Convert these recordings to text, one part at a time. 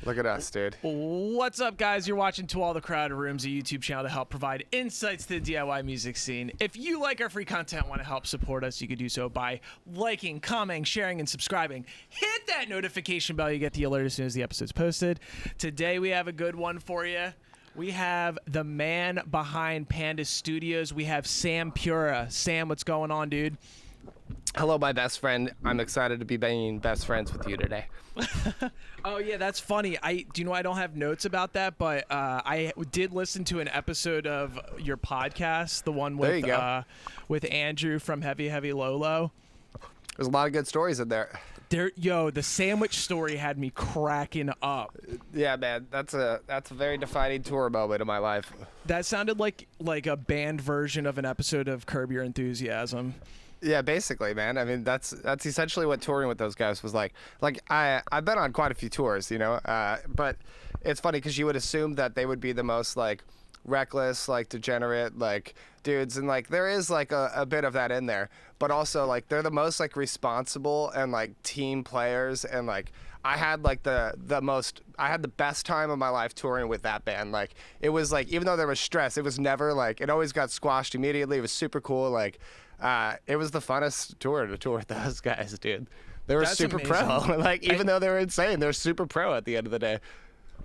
Look at us, dude. What's up, guys? You're watching To All the Crowded Rooms, a YouTube channel to help provide insights to the DIY music scene. If you like our free content and want to help support us, you can do so by liking, commenting, sharing, and subscribing. Hit that notification bell. You get the alert as soon as the episode's posted. Today, we have a good one for you. We have the man behind Panda Studios. We have Sam Pura. Sam, what's going on, dude? Hello, my best friend. I'm excited to be being best friends with you today. Oh yeah, that's funny. Do you know I don't have notes about that, but I did listen to an episode of your podcast, the one with Andrew from Heavy Heavy Low Low. There's a lot of good stories in there. The sandwich story had me cracking up. Yeah, man, that's a very defining tour moment in my life. That sounded like a band version of an episode of Curb Your Enthusiasm. Yeah, basically, man. I mean, that's essentially what touring with those guys was like. Like, I've been on quite a few tours, you know, but it's funny because you would assume that they would be the most, like, reckless, like, degenerate, like, dudes, and, like, there is, like, a bit of that in there, but also, like, they're the most, like, responsible and, like, team players, and, like, I had, like, I had the best time of my life touring with that band. Like, it was, like, even though there was stress, it was never, like, it always got squashed immediately. It was super cool, like, it was the funnest tour to tour with those guys, dude. They were super amazing. pro. Like, even though they were insane, they're super pro at the end of the day.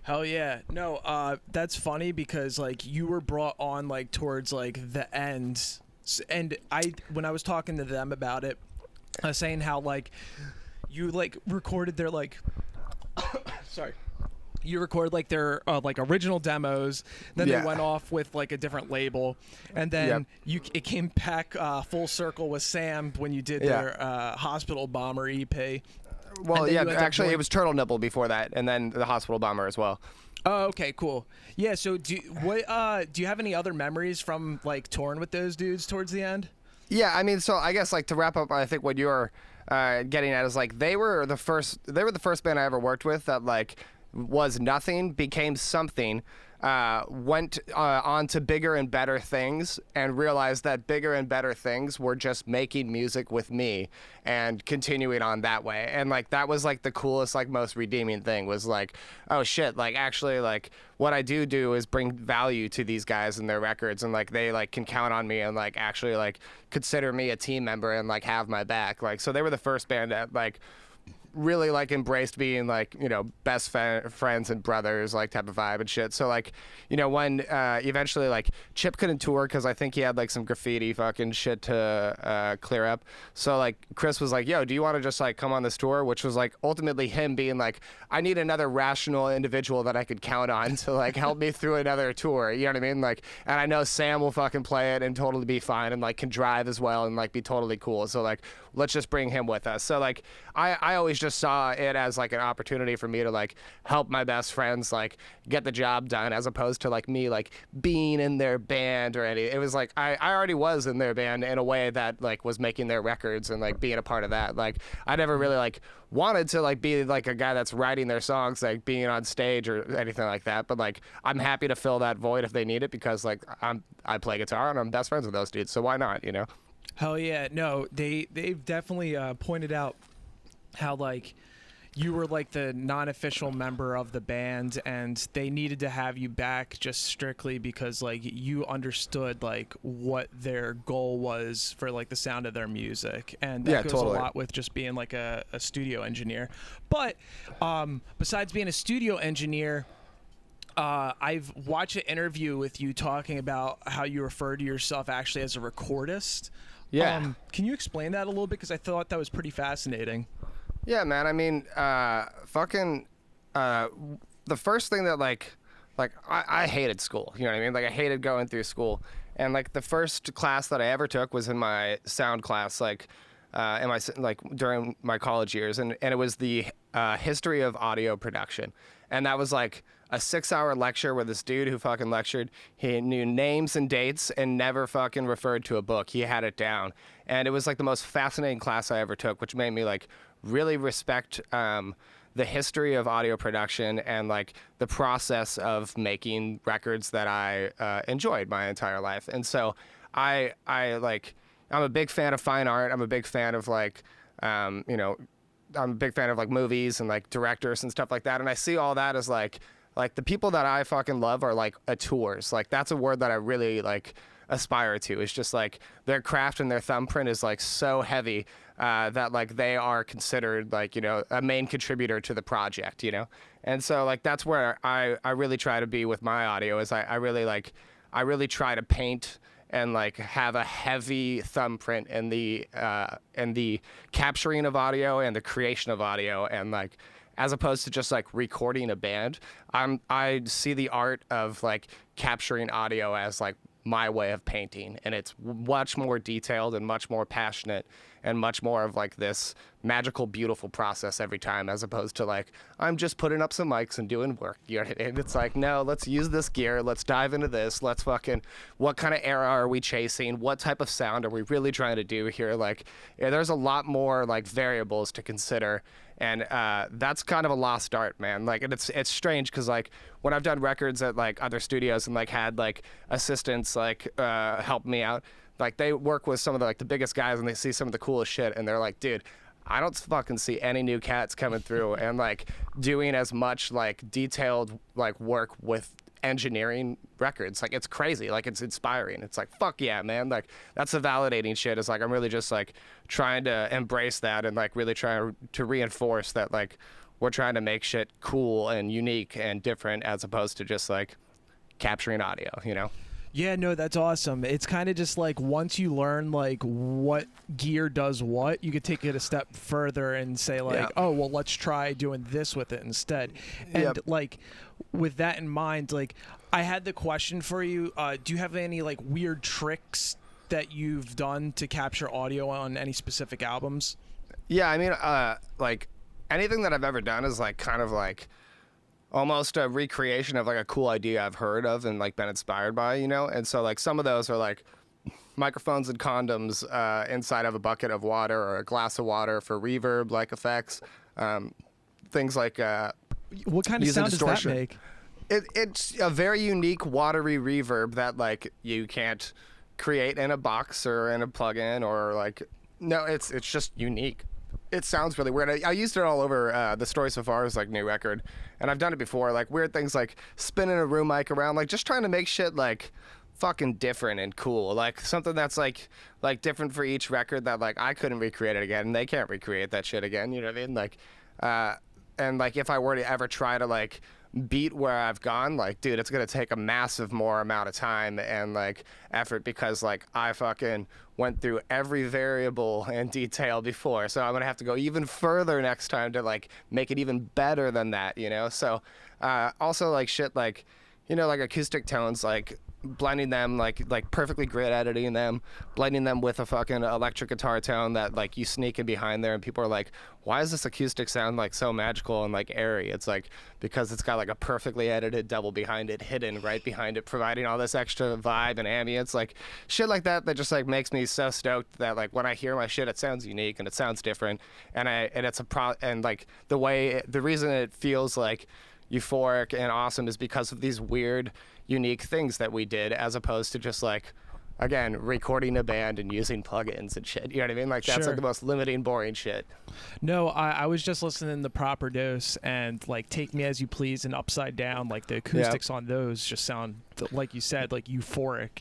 Hell yeah. No, that's funny because, like, you were brought on, like, towards, like, the end. And when I was talking to them about it, I was saying how, like, you, like, recorded their, like, sorry. You recorded, like, their like original demos, then they went off with, like, a different label, and then it came back full circle with Sam when you did their Hospital Bomber EP. Well, yeah, actually it was Turtle Nipple before that, and then the Hospital Bomber as well. Oh, okay, cool. Yeah, so do you have any other memories from, like, touring with those dudes towards the end? Yeah, I mean, so I guess, like, to wrap up, I think what you're getting at is, like, they were the first band I ever worked with that, like, was nothing, became something, went on to bigger and better things, and realized that bigger and better things were just making music with me and continuing on that way. And, like, that was, like, the coolest, like, most redeeming thing was, like, oh shit, like, actually, like, what I do is bring value to these guys and their records, and, like, they, like, can count on me and, like, actually, like, consider me a team member and, like, have my back. Like, so they were the first band that, like, really, like, embraced being, like, you know, best friends and brothers, like, type of vibe and shit. So, like, you know, when eventually, like, Chip couldn't tour because I think he had, like, some graffiti fucking shit to clear up. So, like, Chris was like, yo, do you want to just, like, come on this tour? Which was, like, ultimately him being like, I need another rational individual that I could count on to, like, help me through another tour. You know what I mean? Like, and I know Sam will fucking play it and totally be fine and, like, can drive as well and, like, be totally cool. So, like, let's just bring him with us. So, like, I always just saw it as, like, an opportunity for me to, like, help my best friends, like, get the job done, as opposed to, like, me, like, being in their band or anything. It was like I already was in their band in a way that, like, was making their records and, like, being a part of that. Like, I never really, like, wanted to, like, be, like, a guy that's writing their songs, like, being on stage or anything like that. But, like, I'm happy to fill that void if they need it because, like, I play guitar and I'm best friends with those dudes. So why not, you know? Hell yeah. No, they've definitely pointed out how, like, you were, like, the non-official member of the band, and they needed to have you back just strictly because, like, you understood, like, what their goal was for, like, the sound of their music. And that goes totally a lot with just being, like, a studio engineer. But besides being a studio engineer, I've watched an interview with you talking about how you refer to yourself actually as a recordist. Yeah. Can you explain that a little bit? Because I thought that was pretty fascinating. Yeah, man. I mean, the first thing that, like I hated school. You know what I mean? Like, I hated going through school. And, like, the first class that I ever took was in my sound class, like, during my college years. And it was the history of audio production. And that was, like, a 6-hour lecture where this dude who fucking lectured, he knew names and dates and never fucking referred to a book. He had it down. And it was, like, the most fascinating class I ever took, which made me, like, really respect the history of audio production and, like, the process of making records that I enjoyed my entire life. And so I'm a big fan of fine art. I'm a big fan of, like, you know, I'm a big fan of like movies and like directors and stuff like that, and I see all that as like the people that I fucking love are like auteurs. Like that's a word that I really like aspire to. It's just like their craft and their thumbprint is like so heavy that like they are considered like, you know, a main contributor to the project, you know. And so like that's where I really try to be with my audio is I really try to paint and like have a heavy thumbprint in the capturing of audio and the creation of audio, and like as opposed to just like recording a band, I see the art of like capturing audio as like my way of painting, and it's much more detailed and much more passionate and much more of like this magical, beautiful process every time, as opposed to like, I'm just putting up some mics and doing work. You know what I mean? It's like, no, let's use this gear. Let's dive into this. Let's fucking, what kind of era are we chasing? What type of sound are we really trying to do here? Like, yeah, there's a lot more like variables to consider. And that's kind of a lost art, man. Like, and it's strange because like when I've done records at like other studios and like had like assistants like help me out, like they work with some of the like the biggest guys and they see some of the coolest shit and they're like, dude, I don't fucking see any new cats coming through and like doing as much like detailed like work with engineering records. Like it's crazy. Like it's inspiring. It's like, fuck yeah, man. Like that's the validating shit. Is like I'm really just like trying to embrace that and like really trying to reinforce that like we're trying to make shit cool and unique and different as opposed to just like capturing audio, you know? Yeah, no, that's awesome. It's kind of just like once you learn like what gear does what, you could take it a step further and say like, oh, well, let's try doing this with it instead. And like with that in mind, like I had the question for you. Do you have any like weird tricks that you've done to capture audio on any specific albums? Yeah, I mean, like anything that I've ever done is like kind of like almost a recreation of like a cool idea I've heard of and like been inspired by, you know? And so like some of those are like microphones and condoms inside of a bucket of water or a glass of water for reverb like effects. Things like what kind of sound distortion. Does that make? It's a very unique watery reverb that like you can't create in a box or in a plugin or like, no, it's just unique. It sounds really weird. I used it all over The Story So Far's like new record, and I've done it before. Like weird things like spinning a room mic around, like just trying to make shit like fucking different and cool. Like something that's like different for each record that like I couldn't recreate it again, and they can't recreate that shit again. You know what I mean? Like, and like if I were to ever try to like beat where I've gone, like dude, it's gonna take a massive more amount of time and like effort because like I fucking went through every variable in detail before, so I'm gonna have to go even further next time to like make it even better than that, you know? So also like shit like, you know, like acoustic tones, like blending them like perfectly grid editing them, blending them with a fucking electric guitar tone that like you sneak in behind there and people are like, why does this acoustic sound like so magical and like airy? It's like because it's got like a perfectly edited double behind it, hidden right behind it, providing all this extra vibe and ambience, like shit like that just like makes me so stoked that like when I hear my shit it sounds unique and it sounds different, and it's and like the reason it feels like euphoric and awesome is because of these weird unique things that we did, as opposed to just like, again, recording a band and using plugins and shit. You know what I mean? Like that's like the most limiting, boring shit. No, I was just listening to Proper Dose and like Take Me As You Please and Upside Down. Like the acoustics on those just sound like you said, like euphoric.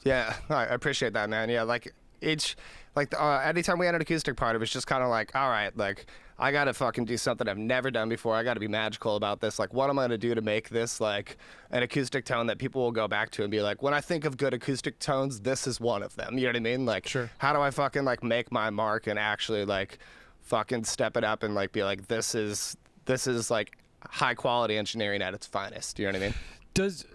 Yeah, I appreciate that, man. Yeah, like each like anytime we had an acoustic part, it was just kind of like, all right, like I gotta fucking do something I've never done before. I gotta be magical about this. Like, what am I gonna do to make this like an acoustic tone that people will go back to and be like, when I think of good acoustic tones, this is one of them. You know what I mean? Like, how do I fucking like make my mark and actually like fucking step it up and like be like, this is like high quality engineering at its finest. You know what I mean?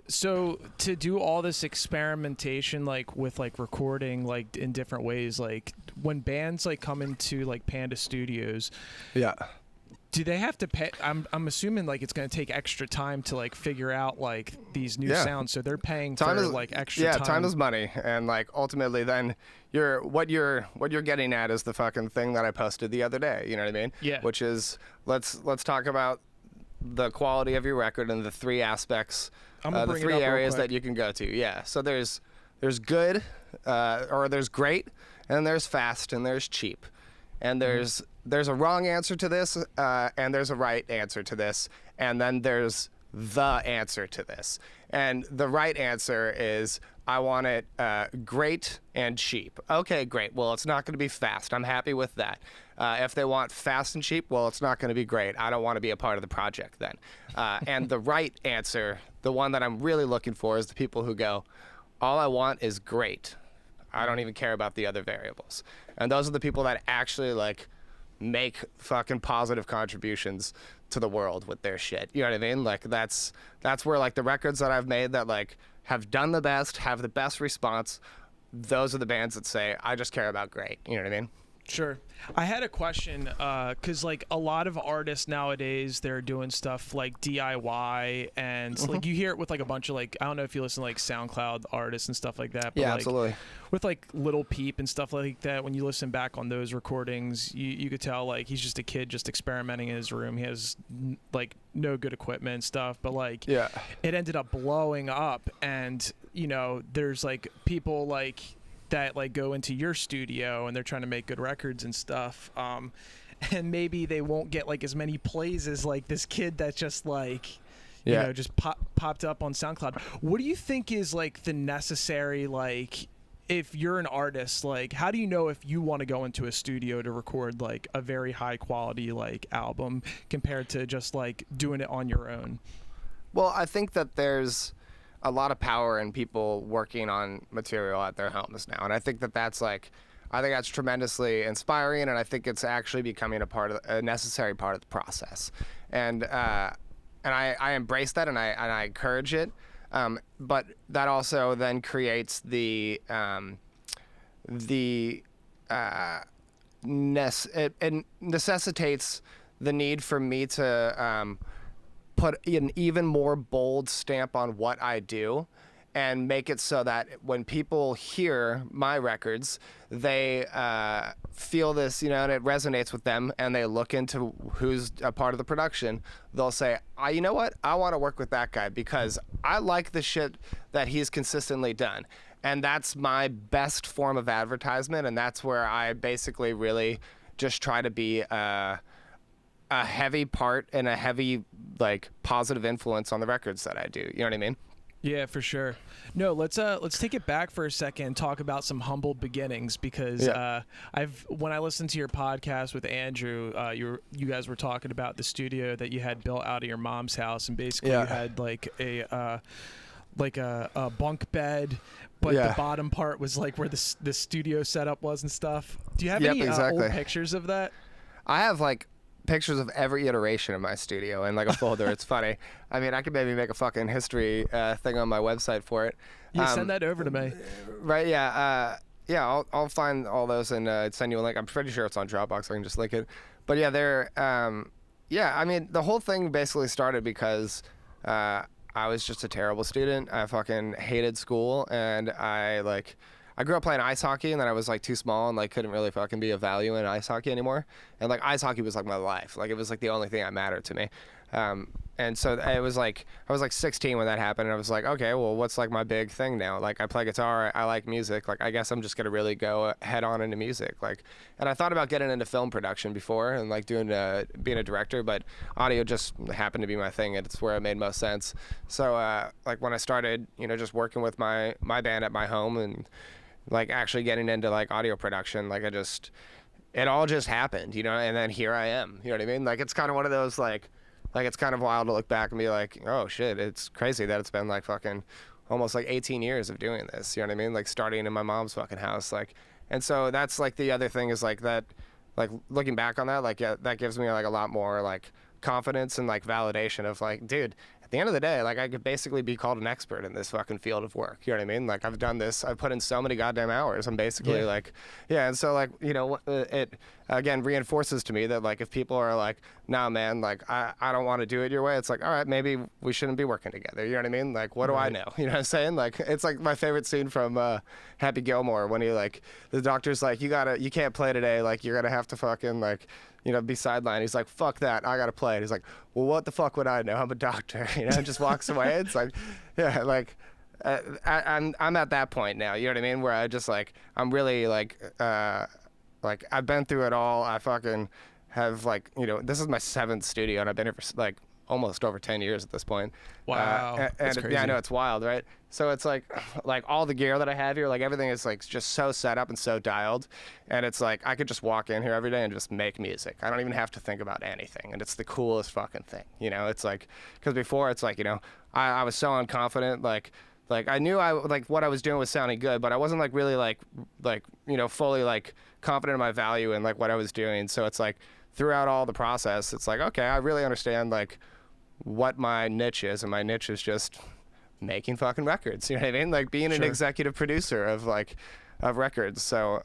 So to do all this experimentation like with like recording like in different ways, like when bands like come into like Panda Studios, do they have to pay? I'm assuming like it's going to take extra time to like figure out like these new sounds, so they're paying time for like extra time. Time is money, and like ultimately then what you're getting at is the fucking thing that I posted the other day, you know what I mean? Yeah. Which is let's talk about the quality of your record and the three aspects, the three areas that you can go to. Yeah. So there's good, or there's great, and there's fast, and there's cheap, and there's there's a wrong answer to this, and there's a right answer to this, and then there's the answer to this. And the right answer is I want it great and cheap. Okay, great. Well, it's not going to be fast. I'm happy with that. If they want fast and cheap, well, it's not going to be great. I don't want to be a part of the project then. And the right answer, the one that I'm really looking for, is the people who go, all I want is great. I don't even care about the other variables. And those are the people that actually like make fucking positive contributions to the world with their shit. You know what I mean? Like that's where like the records that I've made that like have done the best, have the best response, those are the bands that say, I just care about great. You know what I mean? Sure. I had a question because like a lot of artists nowadays, they're doing stuff like DIY and like you hear it with like a bunch of like, I don't know if you listen to like SoundCloud artists and stuff like that. But Yeah, like, absolutely. with like Little Peep and stuff like that, when you listen back on those recordings, you could tell like he's just a kid just experimenting in his room. He has like no good equipment and stuff, but like Yeah. it ended up blowing up. And you know, there's like people like that like go into your studio and they're trying to make good records and stuff, and maybe they won't get like as many plays as like this kid that just like you know just popped up on SoundCloud. What do you think is like the necessary, like if you're an artist, like how do you know if you want to go into a studio to record like a very high quality like album compared to just like doing it on your own? Well, I think that there's a lot of power in people working on material at their homes now, and I think that that's tremendously inspiring, and I think it's actually becoming a necessary part of the process, and I embrace that, and I encourage it, but that also then creates it necessitates the need for me to put an even more bold stamp on what I do and make it so that when people hear my records, they feel this, and it resonates with them, and they look into who's a part of the production. They'll say, you know what? I want to work with that guy because I like the shit that he's consistently done. And that's my best form of advertisement, and that's where I basically really just try to be a heavy part and a heavy like positive influence on the records that I do. You know what I mean? Yeah, for sure. No, let's take it back for a second and talk about some humble beginnings because when I listened to your podcast with Andrew, you guys were talking about the studio that you had built out of your mom's house, and basically you had like a bunk bed, but the bottom part was like where the studio setup was and stuff. Do you have any old pictures of that? I have like pictures of every iteration of my studio in like a folder. It's funny. I mean, I could maybe make a fucking history thing on my website for it. Send that over to me. Right? Yeah. I'll find all those and send you a link. I'm pretty sure it's on Dropbox. I can just link it. But yeah, they're I mean, the whole thing basically started because I was just a terrible student. I fucking hated school, and I grew up playing ice hockey, and then I was like too small and like couldn't really fucking be of value in ice hockey anymore. And like ice hockey was like my life. Like it was like the only thing that mattered to me. And so it was like I was like 16 when that happened, and I was like, okay, well, what's like my big thing now? Like I play guitar, I like music. Like I guess I'm just gonna really go head on into music. Like, and I thought about getting into film production before and like being a director, but audio just happened to be my thing, and it's where it made most sense. So like when I started, just working with my band at my home and like actually getting into like audio production, like it all just happened, and then here I am. You know what I mean? Like it's kind of one of those like it's kind of wild to look back and be like, oh shit, it's crazy that it's been like fucking almost like 18 years of doing this. You know what I mean? Like starting in my mom's fucking house. Like, and so that's like the other thing is like that, like looking back on that, like that gives me like a lot more like confidence and like validation of like, dude, at the end of the day, like I could basically be called an expert in this fucking field of work. You know what I mean? Like I've done this, I've put in so many goddamn hours. I'm basically and so like, it again reinforces to me that like if people are like, nah man, like I don't want to do it your way, it's like, all right, maybe we shouldn't be working together. You know what I mean? Like what do I know? You know what I'm saying? Like it's like my favorite scene from Happy Gilmore when he like the doctor's like, you can't play today, like you're gonna have to fucking like be sidelined. He's like, fuck that, I gotta play it. He's like, well, what the fuck would I know? I'm a doctor. Just walks away. It's like, yeah, like I'm at that point now. You know what I mean? Where I just like I'm really like I've been through it all. I fucking have like, you know, this is my 7th studio, and I've been here for like almost over 10 years at this point. Wow, that's crazy. Yeah, I know, it's wild, right? So it's like all the gear that I have here, like everything is like just so set up and so dialed, and it's like I could just walk in here every day and just make music. I don't even have to think about anything, and it's the coolest fucking thing, you know? It's like, because before it's like, you know, I was so unconfident, like I knew like what I was doing was sounding good, but I wasn't like really like you know, fully like confident in my value and like what I was doing. So it's like throughout all the process, it's like, okay, I really understand like what my niche is, and my niche is just making fucking records. You know what I mean? Like being an executive producer of records. So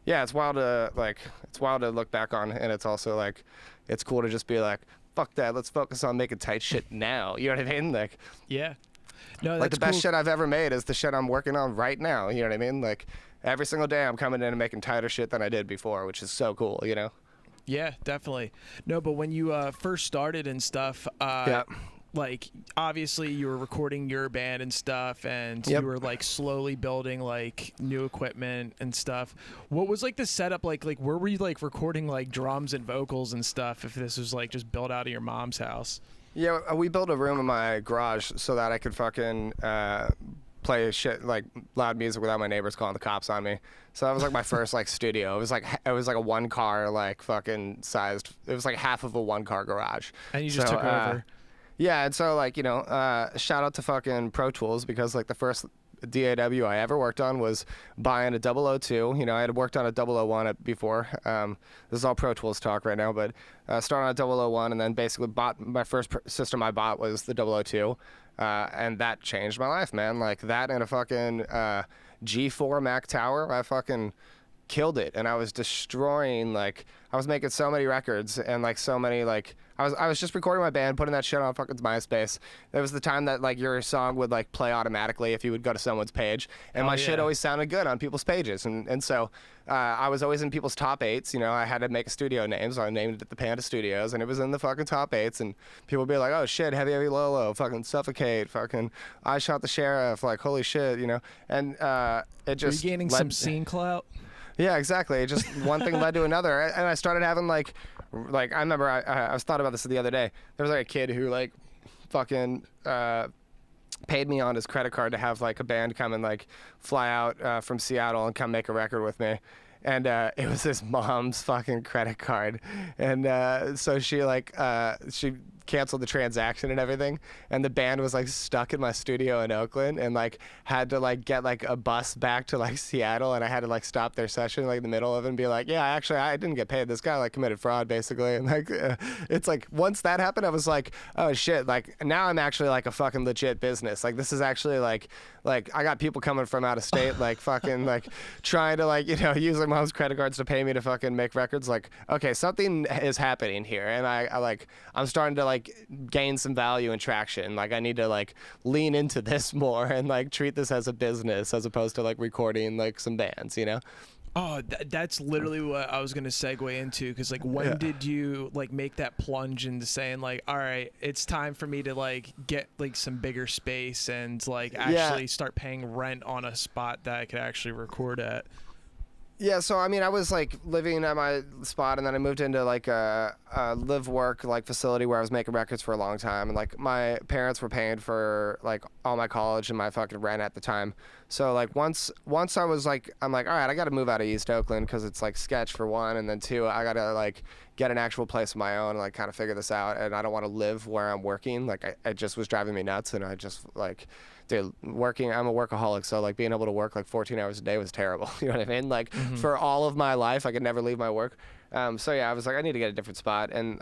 yeah, it's wild to look back on, and it's also like it's cool to just be like, fuck that, let's focus on making tight shit now. You know what I mean? Like, yeah. No, that's like the best cool. shit I've ever made is the shit I'm working on right now. You know what I mean? Like every single day I'm coming in and making tighter shit than I did before, which is so cool, you know? Yeah, definitely. No, but when you first started and stuff, like obviously you were recording your band and stuff, and you were like slowly building like new equipment and stuff. What was like the setup like where were you like recording like drums and vocals and stuff, if this was like just built out of your mom's house? Yeah, we built a room in my garage so that I could fucking play shit like loud music without my neighbors calling the cops on me. So that was like my first like studio. It was like a 1-car like fucking sized. It was like half of a 1-car garage. And you just took over. Yeah, and so like, you know, shout out to fucking Pro Tools, because like the first DAW I ever worked on was buying a 002. You know, I had worked on a 001 before. This is all Pro Tools talk right now, but started on a 001, and then basically bought my first system I bought was the 002. And that changed my life, man. Like that and a fucking G4 Mac Tower, I fucking killed it. And I was destroying, like, I was making so many records, and like so many, like, I was just recording my band, putting that shit on fucking MySpace. There was the time that like your song would like play automatically if you would go to someone's page, and my shit always sounded good on people's pages, and so I was always in people's top 8s. You know, I had to make a studio name, so I named it the Panda Studios, and it was in the fucking top 8s, and people would be like, oh shit, Heavy Heavy Low Low, fucking Suffocate, fucking I Shot the Sheriff, like holy shit, you know, and it just Were you gaining some scene clout? Yeah, exactly. It just one thing led to another, and I started having like I remember I was thought about this the other day. There was like a kid who like fucking paid me on his credit card to have like a band come and like fly out from Seattle and come make a record with me. And it was his mom's fucking credit card, and so she canceled the transaction and everything, and the band was like stuck in my studio in Oakland, and like had to like get like a bus back to like Seattle, and I had to like stop their session like in the middle of it and be like, yeah, actually I didn't get paid. This guy like committed fraud basically, and like it's like once that happened, I was like, oh shit, like now I'm actually like a fucking legit business. Like this is actually like I got people coming from out of state like fucking like trying to like, you know, use their mom's credit cards to pay me to fucking make records. Like, okay, something is happening here, and I'm starting to like gain some value and traction. Like I need to like lean into this more and like treat this as a business as opposed to like recording like some bands, you know? Oh, that's literally what I was going to segue into, because like when did you like make that plunge into saying like, all right, it's time for me to like get like some bigger space and like actually start paying rent on a spot that I could actually record at? Yeah, so I mean, I was like living at my spot, and then I moved into like a live work like facility where I was making records for a long time, and like my parents were paying for like all my college and my fucking rent at the time. So like once I was like, I'm like, all right, I got to move out of East Oakland because it's like sketch for one, and then two, I got to like get an actual place of my own and like kind of figure this out, and I don't want to live where I'm working. Like it just was driving me nuts, and I just like, dude, I'm a workaholic, so like being able to work like 14 hours a day was terrible. You know what I mean? Like for all of my life, I could never leave my work. So yeah, I was like, I need to get a different spot, and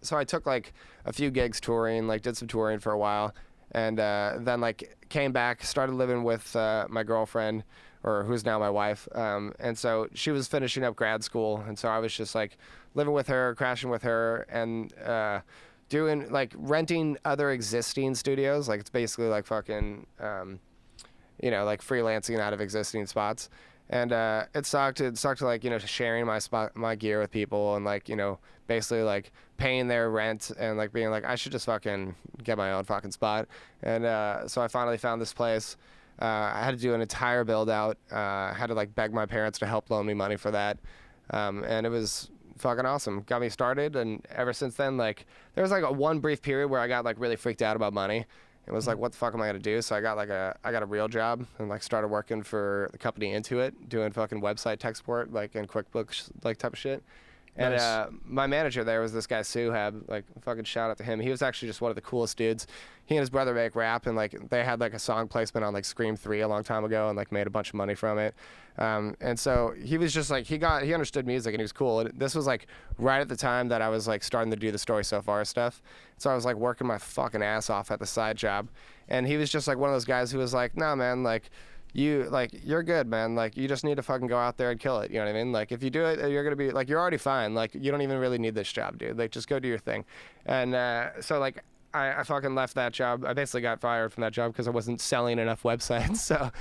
so I took like a few gigs touring, like did some touring for a while, and then like came back, started living with my girlfriend, or who's now my wife, and so she was finishing up grad school, and so I was just like living with her, crashing with her, and doing like renting other existing studios. Like it's basically like fucking you know, like freelancing out of existing spots, and it sucked like, you know, sharing my gear with people, and like, you know, basically like paying their rent and like being like, I should just fucking get my own fucking spot. And so I finally found this place. I had to do an entire build out. I had to like beg my parents to help loan me money for that, and it was fucking awesome. Got me started, and ever since then, like, there was like one brief period where I got like really freaked out about money. It was like, what the fuck am I gonna do? So I got a real job and like started working for the company Intuit, doing fucking website tech support, like in QuickBooks, like type of shit. And Nice. my manager there was this guy Suhab, like fucking shout out to him. He was actually just one of the coolest dudes. He and his brother make rap, and like they had like a song placement on like Scream 3 a long time ago, and like made a bunch of money from it. And so he was just like he understood music, and he was cool. And this was like right at the time that I was like starting to do the Story So Far stuff. So I was like working my fucking ass off at the side job, and he was just like one of those guys who was like, nah man, like you're good, man. Like, you just need to fucking go out there and kill it. You know what I mean? Like, if you do it, you're going to be, like, you're already fine. Like, you don't even really need this job, dude. Like, just go do your thing. And so, like, I fucking left that job. I basically got fired from that job because I wasn't selling enough websites. So,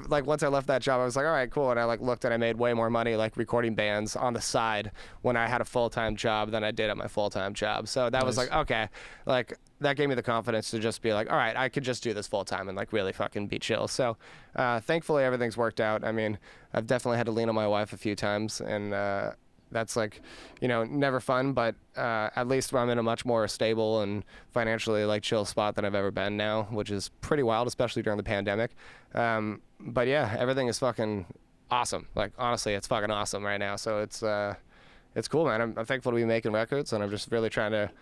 like, once I left that job, I was like, all right, cool. And I, like, looked and I made way more money, like, recording bands on the side when I had a full-time job than I did at my full-time job. So that was Nice. like, okay. Like, that gave me the confidence to just be like, all right, I could just do this full time and like really fucking be chill. So thankfully everything's worked out. I mean, I've definitely had to lean on my wife a few times, and that's like, you know, never fun, but at least I'm in a much more stable and financially like chill spot than I've ever been now, which is pretty wild, especially during the pandemic. But yeah, everything is fucking awesome. Like, honestly, it's fucking awesome right now. So it's cool, man. I'm thankful to be making records, and I'm just really trying to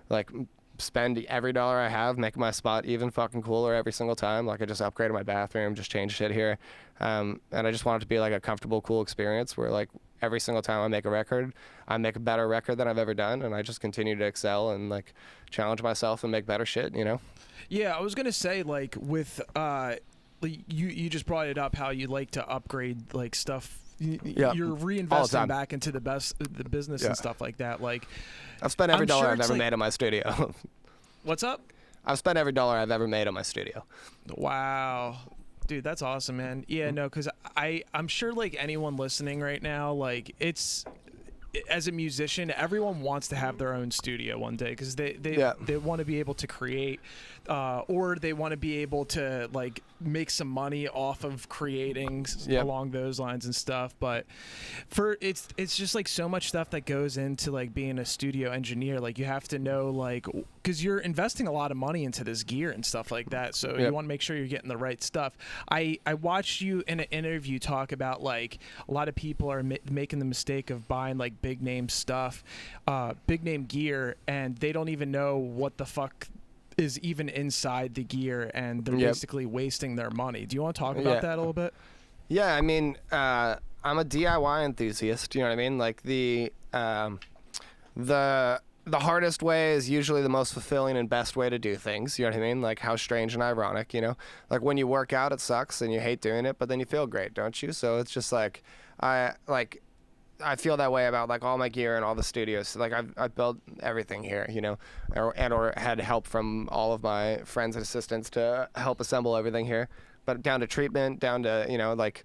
like spend every dollar I have, make my spot even fucking cooler every single time. Like, I just upgraded my bathroom, just changed shit here. And I just want it to be like a comfortable, cool experience where like every single time I make a record, I make a better record than I've ever done. And I just continue to excel and like challenge myself and make better shit, you know? Yeah, I was gonna say, like, with you just brought it up how you like to upgrade like stuff. Yeah, You're all the reinvesting time. back into the business Yeah. and stuff like that. Like, I've spent every I'm dollar sure I've it's ever like- made in my studio. what's up? I've spent every dollar I've ever made in my studio. Wow. Dude, that's awesome, man. Yeah, no, because I'm sure like anyone listening right now, like it's as a musician, everyone wants to have their own studio one day because Yeah. they want to be able to create, or they want to be able to like make some money off of creating Yep. along those lines and stuff. But it's just like so much stuff that goes into like being a studio engineer. Like, you have to know, like, because you're investing a lot of money into this gear and stuff like that, so Yep. you want to make sure you're getting the right stuff. I watched you in an interview talk about like a lot of people are making the mistake of buying like big name stuff, big name gear, and they don't even know what the fuck is even inside the gear, and they're Yep. basically wasting their money. Do you want to talk about Yeah. that a little bit? Yeah, I mean, I'm a DIY enthusiast. You know what I mean? Like the hardest way is usually the most fulfilling and best way to do things. You know what I mean? Like, how strange and ironic. You know, like when you work out, it sucks and you hate doing it, but then you feel great, don't you? So it's just like I feel that way about like all my gear and all the studios. Like, I've built everything here, you know, or had help from all of my friends and assistants to help assemble everything here. But down to treatment, down to, you know, like,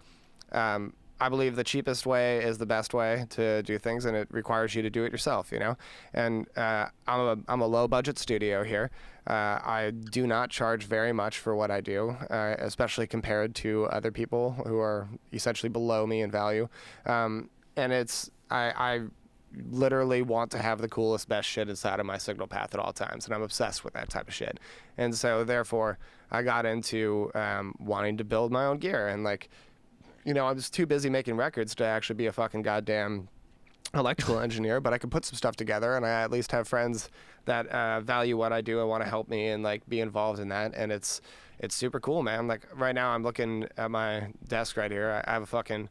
I believe the cheapest way is the best way to do things, and it requires you to do it yourself, you know. And I'm a low budget studio here. I do not charge very much for what I do, especially compared to other people who are essentially below me in value. And I literally want to have the coolest, best shit inside of my signal path at all times, and I'm obsessed with that type of shit. And so therefore I got into wanting to build my own gear, and like, you know, I was too busy making records to actually be a fucking goddamn electrical engineer, but I could put some stuff together, and I at least have friends that value what I do and want to help me and like be involved in that. And it's super cool, man. Like, right now I'm looking at my desk right here. I have a fucking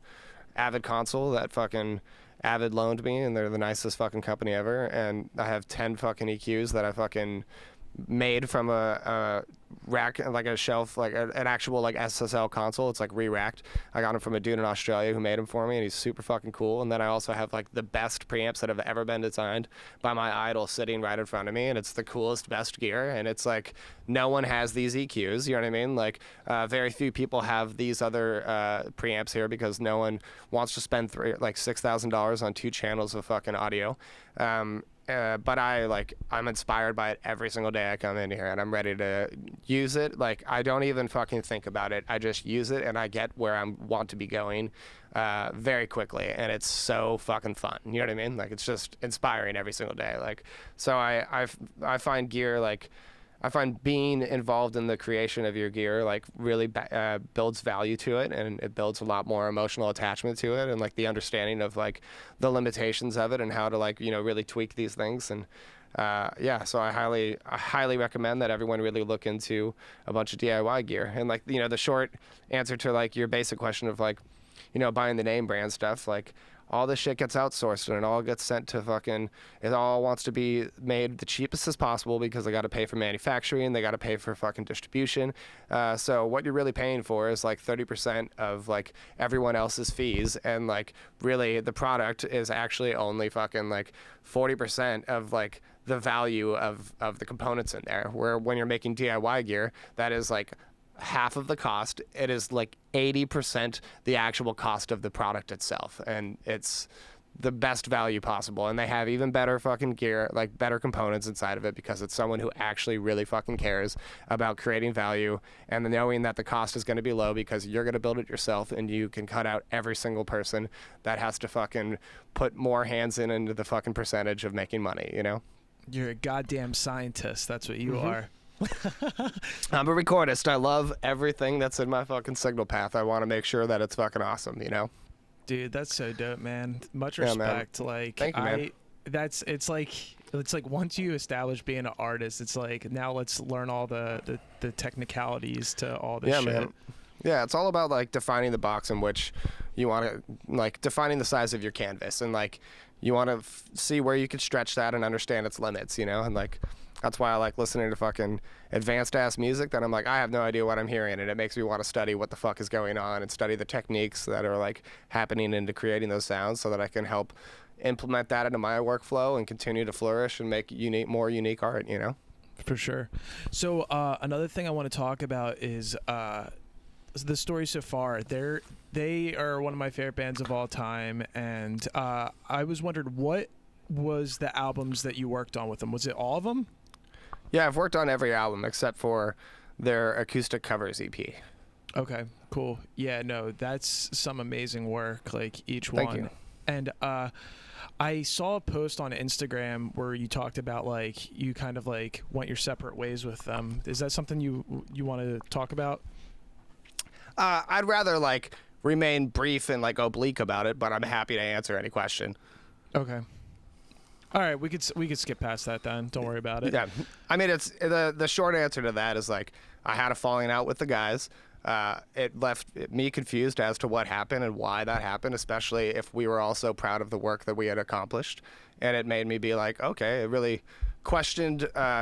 Avid console that fucking Avid loaned me, and they're the nicest fucking company ever. And I have 10 fucking EQs that I fucking made from a rack, like a shelf, like an actual like SSL console. It's like re-racked. I got them from a dude in Australia who made them for me, and he's super fucking cool. And then I also have like the best preamps that have ever been designed by my idol sitting right in front of me, and it's the coolest, best gear. And it's like, no one has these EQs, you know what I mean? Like, very few people have these other preamps here because no one wants to spend $6,000 on 2 channels of fucking audio. but I'm inspired by it every single day I come in here, and I'm ready to use it. Like, I don't even fucking think about it. I just use it, and I get where I want to be going very quickly, and it's so fucking fun. You know what I mean? Like, it's just inspiring every single day. Like, so I find gear, like, I find being involved in the creation of your gear like really builds value to it, and it builds a lot more emotional attachment to it, and like the understanding of like the limitations of it and how to like, you know, really tweak these things. And yeah, so I highly recommend that everyone really look into a bunch of DIY gear. And like, you know, the short answer to like your basic question of like, you know, buying the name brand stuff, like all this shit gets outsourced and it all gets sent to fucking, it all wants to be made the cheapest as possible because they got to pay for manufacturing, they got to pay for fucking distribution. So what you're really paying for is like 30% of like everyone else's fees, and like really the product is actually only fucking like 40% of like the value of the components in there. Where when you're making DIY gear, that is like half of the cost. It is like 80% the actual cost of the product itself, and it's the best value possible. And they have even better fucking gear, like better components inside of it, because it's someone who actually really fucking cares about creating value and knowing that the cost is going to be low because you're going to build it yourself, and you can cut out every single person that has to fucking put more hands into the fucking percentage of making money, you know? You're a goddamn scientist. That's what you are. I'm a recordist. I love everything that's in my fucking signal path. I want to make sure that it's fucking awesome, you know? Dude, that's so dope, man. Much Yeah, man. respect. Like, Thank you, man. it's like once you establish being an artist, it's like now let's learn all the technicalities to all this Yeah, shit. man. Yeah, it's all about like defining the box in which you want to, like defining the size of your canvas, and like you want to see where you can stretch that and understand its limits, you know? And like that's why I like listening to fucking advanced ass music that I'm like, I have no idea what I'm hearing, and it makes me want to study what the fuck is going on and study the techniques that are like happening into creating those sounds, so that I can help implement that into my workflow and continue to flourish and make more unique art, you know? For sure. So another thing I want to talk about is the story so far. They are one of my favorite bands of all time, and I was wondering, what was the albums that you worked on with them? Was it all of them? Yeah, I've worked on every album except for their acoustic covers EP. Okay, cool. Yeah, no, that's some amazing work, like each Thank one. you. And I saw a post on Instagram where you talked about like you kind of like went your separate ways with them. Is that something you want to talk about? I'd rather like remain brief and like oblique about it, but I'm happy to answer any question. Okay. All right, we could skip past that then. Don't worry about it. Yeah, I mean, it's the short answer to that is like I had a falling out with the guys. It left me confused as to what happened and why that happened, especially if we were all so proud of the work that we had accomplished. And it made me be like, okay, it really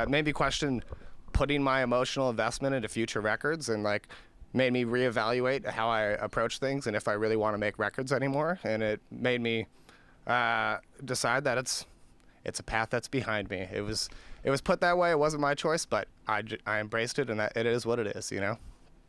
made me question putting my emotional investment into future records, and like made me reevaluate how I approach things and if I really want to make records anymore. And it made me decide that it's a path that's behind me. It was put that way. It wasn't my choice, but I embraced it, and that it is what it is, you know?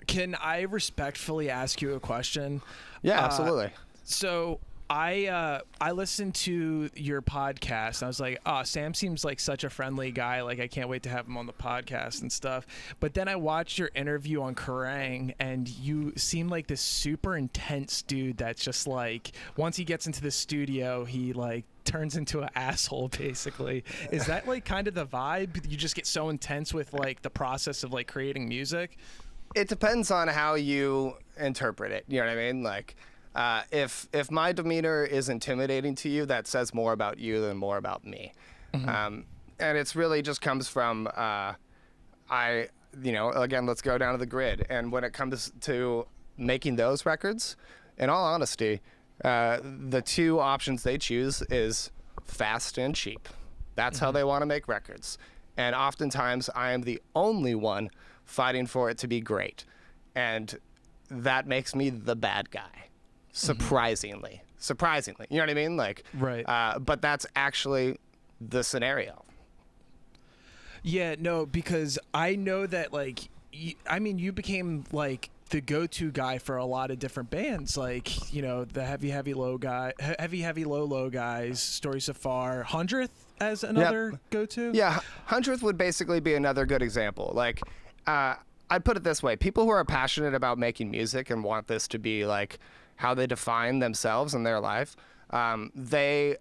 Can I respectfully ask you a question? Yeah, absolutely. So I listened to your podcast, and I was like, oh, Sam seems like such a friendly guy. Like, I can't wait to have him on the podcast and stuff. But then I watched your interview on Kerrang, and you seem like this super intense dude that's just like, once he gets into the studio, he like turns into an asshole, basically. Is that like kind of the vibe? You just get so intense with like the process of like creating music? It depends on how you interpret it. You know what I mean? Like, if my demeanor is intimidating to you, that says more about you than more about me. Mm-hmm. And it's really just comes from, again, let's go down to the grid. And when it comes to making those records, in all honesty, the two options they choose is fast and cheap. That's how they want to make records. And oftentimes I am the only one fighting for it to be great. And that makes me the bad guy. Surprisingly. You know what I mean? Like, right. But that's actually the scenario. Yeah, no, because I know that like, you became like the go-to guy for a lot of different bands, like, you know, the heavy low guys, Story So Far, Hundredth as another go-to. Yeah, Hundredth would basically be another good example. Like, I'd put it this way: people who are passionate about making music and want this to be like how they define themselves in their life, they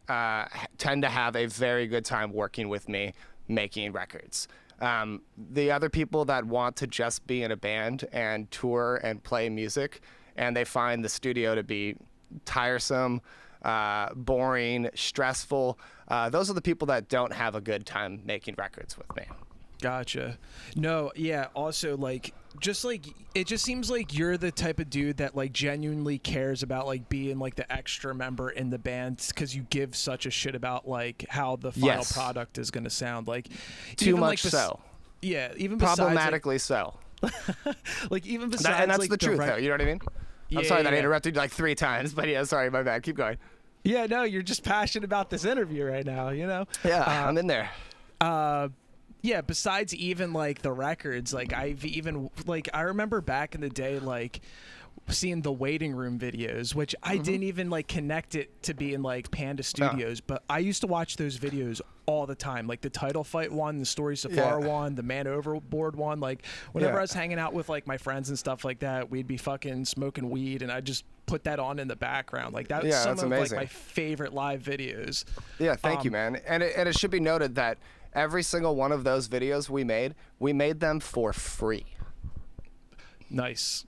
tend to have a very good time working with me making records. The other people that want to just be in a band and tour and play music, and they find the studio to be tiresome, boring, stressful, those are the people that don't have a good time making records with me. Gotcha. No, yeah. Also, like, just like it just seems like you're the type of dude that like genuinely cares about like being like the extra member in the band, because you give such a shit about like how the final product is going to sound. Like, too even, much like, so. Yeah, even besides, problematically so. Like even besides, and that's like, the truth, though. You know what I mean? Yeah, I'm sorry that I yeah. interrupted you like 3 times, but yeah, sorry, my bad. Keep going. Yeah, no, you're just passionate about this interview right now. You know? Yeah, I'm in there. Yeah, besides even like the records, like I've even like I remember back in the day like seeing the Waiting Room videos, which I didn't even like connect it to being like Panda Studios, but I used to watch those videos all the time, like the Title Fight one, the Story So Far one, the Man Overboard one. Like whenever I was hanging out with like my friends and stuff like that, we'd be fucking smoking weed and I'd just put that on in the background. Like that was some of like my favorite live videos. Yeah, thank you, man. And it should be noted that every single one of those videos we made them for free. Nice.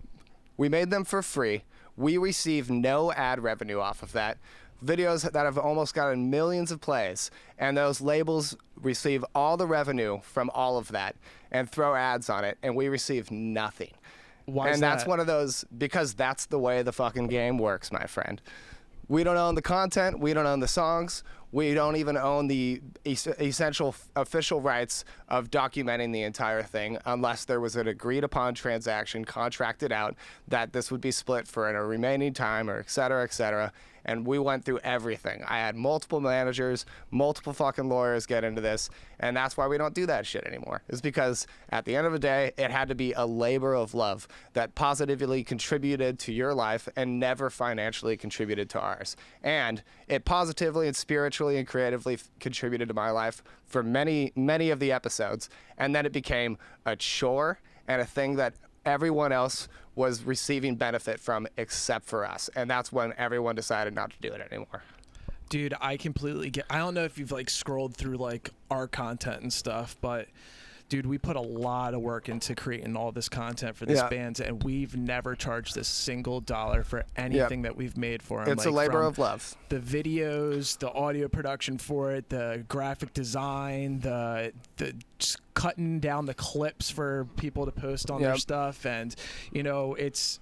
We made them for free. We receive no ad revenue off of that. Videos that have almost gotten millions of plays, and those labels receive all the revenue from all of that and throw ads on it, and we receive nothing. Why is and that's that? one of those, because that's the way the fucking game works, my friend. We don't own the content. We don't own the songs. We don't even own the essential official rights of documenting the entire thing unless there was an agreed upon transaction contracted out that this would be split for a remaining time, or et cetera, et cetera. And we went through everything. I had multiple managers, multiple fucking lawyers get into this, and that's why we don't do that shit anymore. It's because at the end of the day, it had to be a labor of love that positively contributed to your life and never financially contributed to ours. And it positively and spiritually and creatively contributed to my life for many, many of the episodes. And then it became a chore and a thing that everyone else was receiving benefit from except for us. And that's when everyone decided not to do it anymore. Dude, I completely get. I don't know if you've like scrolled through like our content and stuff, but dude, we put a lot of work into creating all this content for this band, and we've never charged a single dollar for anything that we've made for them. It's like, a labor of love. The videos, the audio production for it, the graphic design, the just cutting down the clips for people to post on their stuff, and you know, it's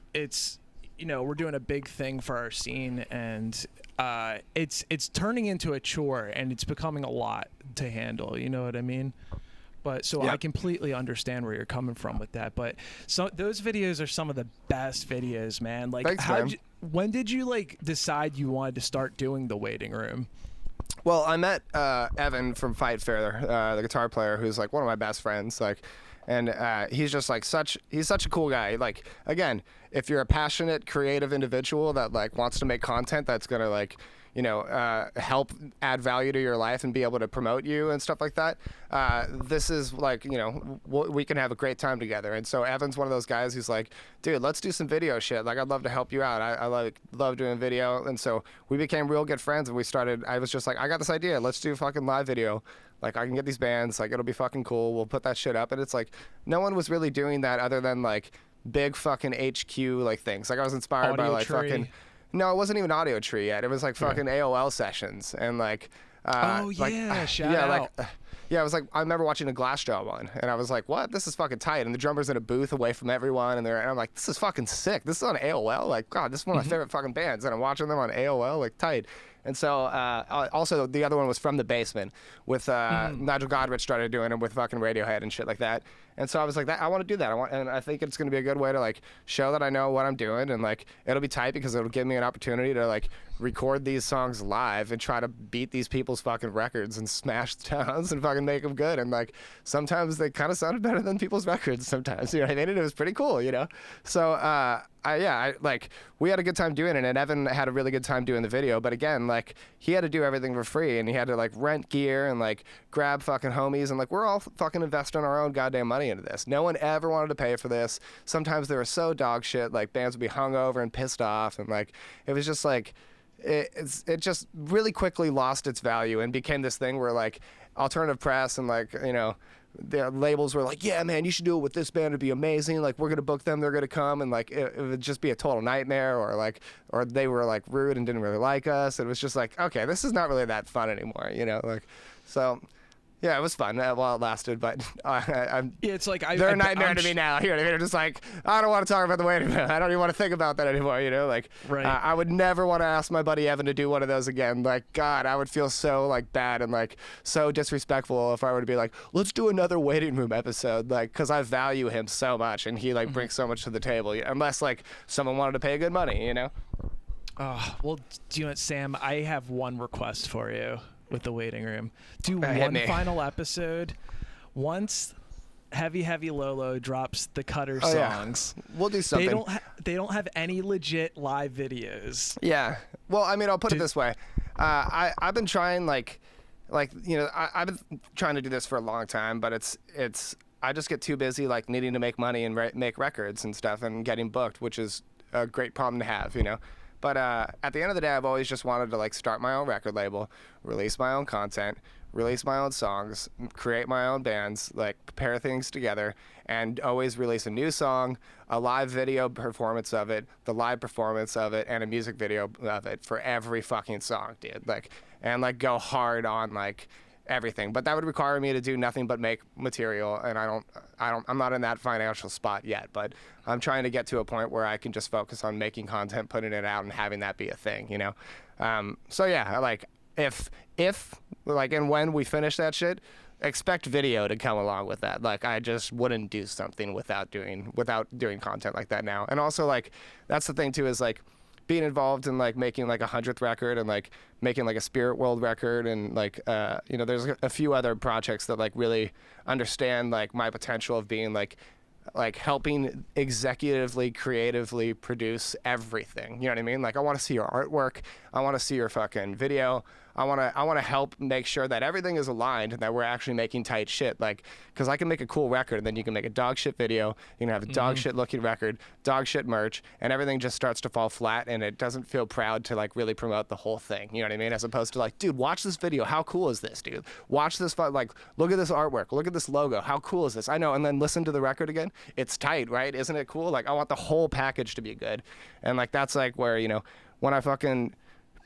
you know, we're doing a big thing for our scene, and it's turning into a chore, and it's becoming a lot to handle. You know what I mean? But so I completely understand where you're coming from with that. But so those videos are some of the best videos, man. Like, Thanks, when did you like decide you wanted to start doing the Waiting Room? Well, I met Evan from Fight Fair, the guitar player, who's like one of my best friends. Like, and he's just like he's such a cool guy. Like, again, if you're a passionate, creative individual that like wants to make content that's gonna like, you know, help add value to your life and be able to promote you and stuff like that, this is like, you know, we can have a great time together. And so Evan's one of those guys who's like, dude, let's do some video shit. Like, I'd love to help you out. I love doing video. And so we became real good friends, and I was just like, I got this idea. Let's do fucking live video. Like, I can get these bands. Like, it'll be fucking cool. We'll put that shit up. And it's like, no one was really doing that other than like big fucking HQ like things. Like, I was inspired by like fucking... No, it wasn't even Audio Tree yet. It was like fucking AOL sessions and like. Shout out. I was like, I remember watching a Glassjaw one, and I was like, what? This is fucking tight. And the drummer's in a booth away from everyone, and I'm like, this is fucking sick. This is on AOL. Like, God, this is one of my favorite fucking bands, and I'm watching them on AOL, like, tight. And so, also the other one was From the Basement with Nigel Godrich started doing them with fucking Radiohead and shit like that. And so I was like, I want to do that. And I think it's going to be a good way to like show that I know what I'm doing, and like it'll be tight because it'll give me an opportunity to like record these songs live and try to beat these people's fucking records and smash towns and fucking make them good. And like sometimes they kind of sounded better than people's records sometimes, you know what I mean? And it was pretty cool, you know? So like we had a good time doing it, and Evan had a really good time doing the video. But again, like he had to do everything for free, and he had to like rent gear and like grab fucking homies, and like we're all fucking investing our own goddamn money into this. No one ever wanted to pay for this. Sometimes they were so dog shit, like bands would be hungover and pissed off, and like it was just like it just really quickly lost its value and became this thing where like alternative press and like, you know, the labels were like, yeah, man, you should do it with this band. It'd be amazing. Like, we're going to book them. They're going to come. And like, it would just be a total nightmare, or they were like rude and didn't really like us. It was just like, okay, this is not really that fun anymore, you know? Like, so yeah, it was fun while it lasted, but it's like they're a nightmare to me now. You know what I mean? I'm just like, I don't want to talk about the waiting room. I don't even want to think about that anymore. You know, like, right. I would never want to ask my buddy Evan to do one of those again. Like, God, I would feel so like bad and like so disrespectful if I were to be like, let's do another waiting room episode, like, because I value him so much and he like brings so much to the table. Unless like someone wanted to pay good money, you know. Well, do you know what, Sam? I have one request for you. With the waiting room, do one final episode once Heavy Lolo drops the Cutter songs. Yeah. We'll do something. They don't have any legit live videos. Yeah, well, I mean, I'll put it this way. I've been trying like you know, I've been trying to do this for a long time, but it's I just get too busy like needing to make money and make records and stuff and getting booked, which is a great problem to have, you know. But at the end of the day, I've always just wanted to like start my own record label, release my own content, release my own songs, create my own bands, like pair things together, and always release a new song, a live video performance of it, the live performance of it, and a music video of it for every fucking song, dude. Like, and like go hard on like everything. But that would require me to do nothing but make material, and I'm not in that financial spot yet, but I'm trying to get to a point where I can just focus on making content, putting it out, and having that be a thing, you know? So yeah, like if like, and when we finish that shit, expect video to come along with that. Like, I just wouldn't do something without doing content like that now. And also like, that's the thing too, is like, being involved in like making like a 100th record and like making like a Spirit World record and like you know, there's a few other projects that like really understand like my potential of being like helping executively, creatively produce everything. You know what I mean? Like, I want to see your artwork. I want to see your fucking video. I want to help make sure that everything is aligned and that we're actually making tight shit. Like, because I can make a cool record and then you can make a dog shit video. You can have a dog shit looking record, dog shit merch, and everything just starts to fall flat and it doesn't feel proud to like really promote the whole thing. You know what I mean? As opposed to like, dude, watch this video. How cool is this, dude? Watch this, like, look at this artwork. Look at this logo. How cool is this? I know. And then listen to the record again. It's tight, right? Isn't it cool? Like, I want the whole package to be good. And like, that's like where, you know, when I fucking